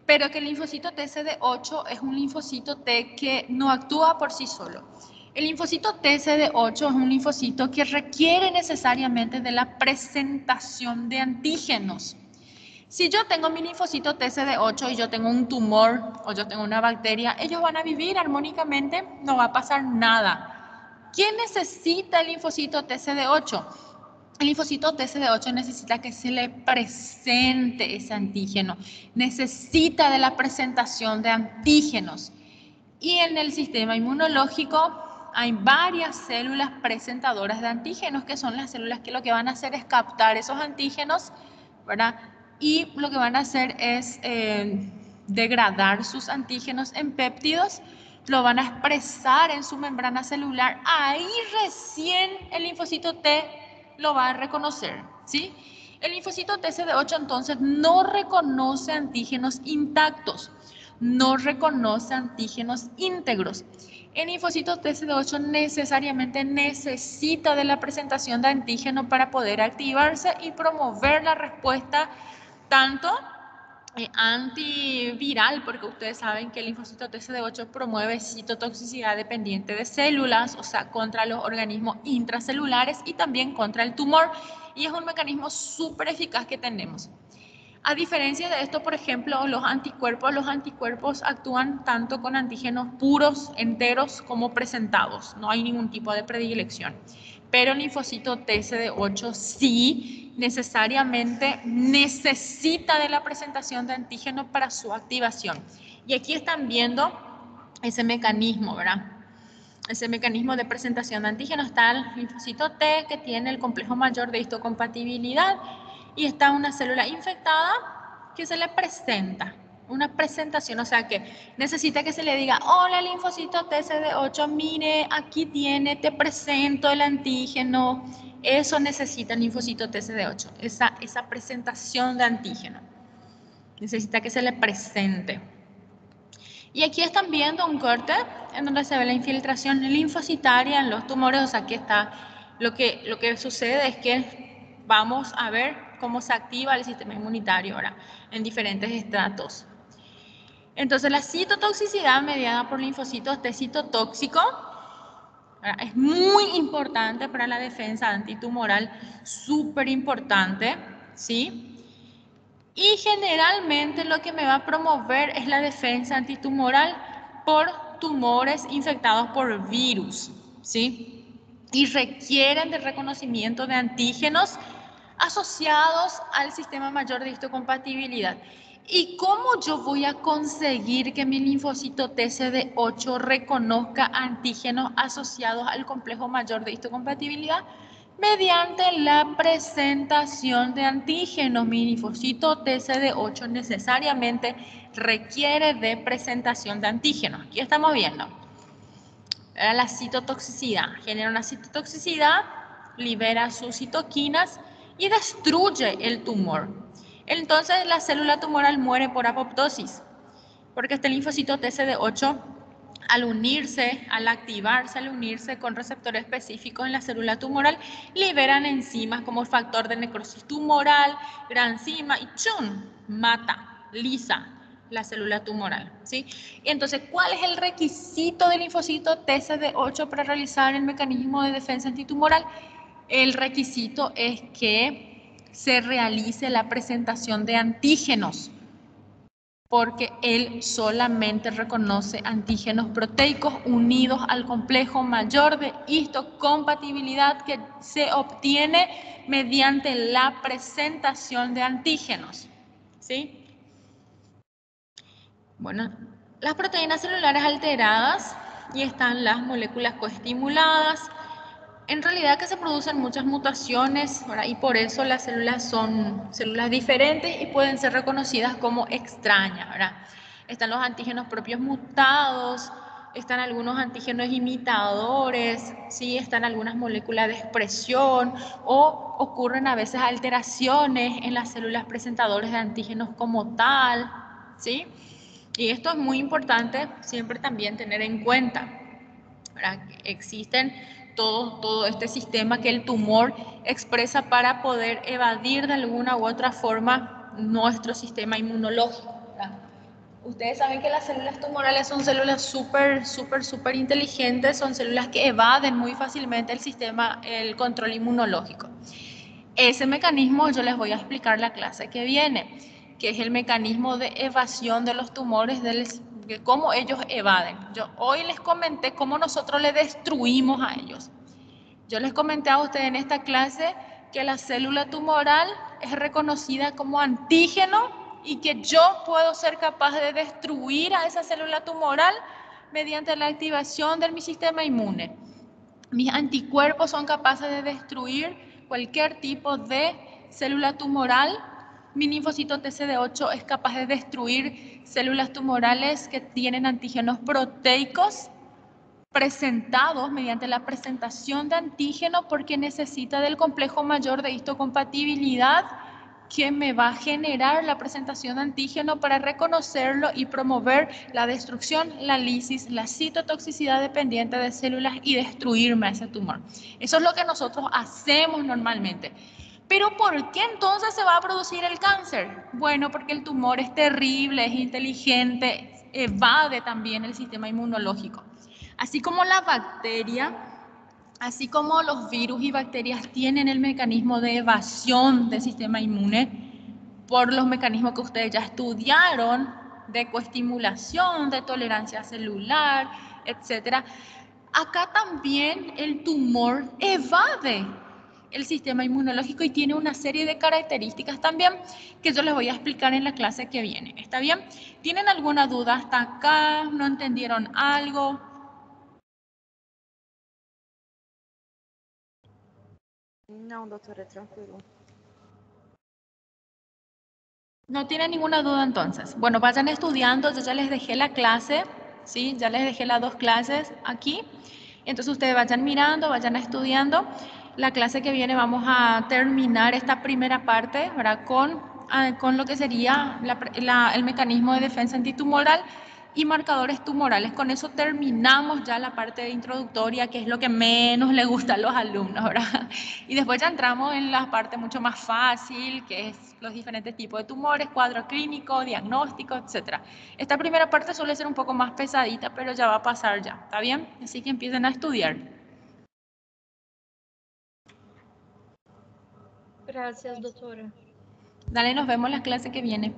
Pero que el linfocito TCD8 es un linfocito T que no actúa por sí solo. El linfocito TCD8 es un linfocito que requiere necesariamente de la presentación de antígenos. Si yo tengo mi linfocito TCD8 y yo tengo un tumor o yo tengo una bacteria, ellos van a vivir armónicamente, no va a pasar nada. ¿Quién necesita el linfocito TCD8? El linfocito TCD8 necesita que se le presente ese antígeno, necesita de la presentación de antígenos. Y en el sistema inmunológico hay varias células presentadoras de antígenos, que son las células que lo que van a hacer es captar esos antígenos, ¿verdad? Y lo que van a hacer es degradar sus antígenos en péptidos, lo van a expresar en su membrana celular, ahí recién el linfocito T lo va a reconocer, ¿sí? El linfocito TCD8 entonces no reconoce antígenos intactos, no reconoce antígenos íntegros. El linfocito TCD8 necesariamente necesita de la presentación de antígeno para poder activarse y promover la respuesta tanto antiviral, porque ustedes saben que el linfocito TCD8 promueve citotoxicidad dependiente de células, o sea, contra los organismos intracelulares y también contra el tumor, y es un mecanismo súper eficaz que tenemos. A diferencia de esto, por ejemplo, los anticuerpos actúan tanto con antígenos puros, enteros, como presentados. No hay ningún tipo de predilección. Pero el linfocito TCD8 sí necesariamente necesita de la presentación de antígenos para su activación. Y aquí están viendo ese mecanismo, ¿verdad? Ese mecanismo de presentación de antígenos. Está el linfocito T, que tiene el complejo mayor de histocompatibilidad, y está una célula infectada que se le presenta, una presentación, o sea que necesita que se le diga: hola linfocito TCD8, mire, aquí tiene, te presento el antígeno. Eso necesita el linfocito TCD8, esa presentación de antígeno. Necesita que se le presente. Y aquí están viendo un corte en donde se ve la infiltración linfocitaria en los tumores. O sea, aquí está lo que sucede es que vamos a ver cómo se activa el sistema inmunitario ahora en diferentes estratos. Entonces, la citotoxicidad mediada por linfocitos T citotóxico ¿verdad? Es muy importante para la defensa antitumoral, súper importante, ¿sí? Y generalmente lo que me va a promover es la defensa antitumoral por tumores infectados por virus, ¿sí? Y requieren de reconocimiento de antígenos asociados al sistema mayor de histocompatibilidad. ¿Y cómo yo voy a conseguir que mi linfocito TCD8 reconozca antígenos asociados al complejo mayor de histocompatibilidad? Mediante la presentación de antígenos. Mi linfocito TCD8 necesariamente requiere de presentación de antígenos. Aquí estamos viendo. La citotoxicidad. Genera una citotoxicidad, libera sus citoquinas y destruye el tumor. Entonces la célula tumoral muere por apoptosis, porque este linfocito TCD8 al unirse, al activarse, al unirse con receptores específicos en la célula tumoral, liberan enzimas como el factor de necrosis tumoral, granzima y ¡chum! Mata, lisa la célula tumoral, ¿sí? Y entonces, ¿cuál es el requisito del linfocito TCD8 para realizar el mecanismo de defensa antitumoral? El requisito es que se realice la presentación de antígenos, porque él solamente reconoce antígenos proteicos unidos al complejo mayor de histocompatibilidad que se obtiene mediante la presentación de antígenos, ¿sí? Bueno, las proteínas celulares alteradas y están las moléculas coestimuladas. En realidad que se producen muchas mutaciones, ¿verdad? Y por eso las células son células diferentes y pueden ser reconocidas como extrañas, ¿verdad? Están los antígenos propios mutados, están algunos antígenos imitadores, ¿sí? Están algunas moléculas de expresión o ocurren a veces alteraciones en las células presentadoras de antígenos como tal, ¿sí? Y esto es muy importante siempre también tener en cuenta, ¿verdad? Existen todo este sistema que el tumor expresa para poder evadir de alguna u otra forma nuestro sistema inmunológico, ¿verdad? Ustedes saben que las células tumorales son células súper inteligentes, son células que evaden muy fácilmente el sistema, el control inmunológico. Ese mecanismo yo les voy a explicar la clase que viene, que es el mecanismo de evasión de los tumores, de cómo ellos evaden. Yo hoy les comenté cómo nosotros le destruimos a ellos. Yo les comenté a ustedes en esta clase que la célula tumoral es reconocida como antígeno y que yo puedo ser capaz de destruir a esa célula tumoral mediante la activación de mi sistema inmune. Mis anticuerpos son capaces de destruir cualquier tipo de célula tumoral. Mi linfocito TCD8 es capaz de destruir células tumorales que tienen antígenos proteicos presentados mediante la presentación de antígeno porque necesita del complejo mayor de histocompatibilidad que me va a generar la presentación de antígeno para reconocerlo y promover la destrucción, la lisis, la citotoxicidad dependiente de células y destruirme a ese tumor. Eso es lo que nosotros hacemos normalmente. Pero ¿por qué entonces se va a producir el cáncer? Bueno, porque el tumor es terrible, es inteligente, evade también el sistema inmunológico. Así como la bacteria, así como los virus y bacterias tienen el mecanismo de evasión del sistema inmune por los mecanismos que ustedes ya estudiaron, de coestimulación, de tolerancia celular, etc. Acá también el tumor evade el sistema inmunológico y tiene una serie de características también que yo les voy a explicar en la clase que viene. ¿Está bien? ¿Tienen alguna duda hasta acá? ¿No entendieron algo? Não, doutora, tranquilo. No tienen ninguna duda entonces. Bueno, vayan estudiando, yo ya les dejé la clase, ¿sí? Ya les dejé las 2 clases aquí. Entonces ustedes vayan mirando, vayan estudiando. La clase que viene vamos a terminar esta primera parte, ¿verdad? Con lo que sería el mecanismo de defensa antitumoral y marcadores tumorales. Con eso terminamos ya la parte introductoria, que es lo que menos le gusta a los alumnos, ¿verdad? Y después ya entramos en la parte mucho más fácil, que es los diferentes tipos de tumores, cuadro clínico, diagnóstico, etc. Esta primera parte suele ser un poco más pesadita, pero ya va a pasar ya, ¿está bien? Así que empiecen a estudiar. Gracias, doutora. Dale, nos vemos la clase que viene.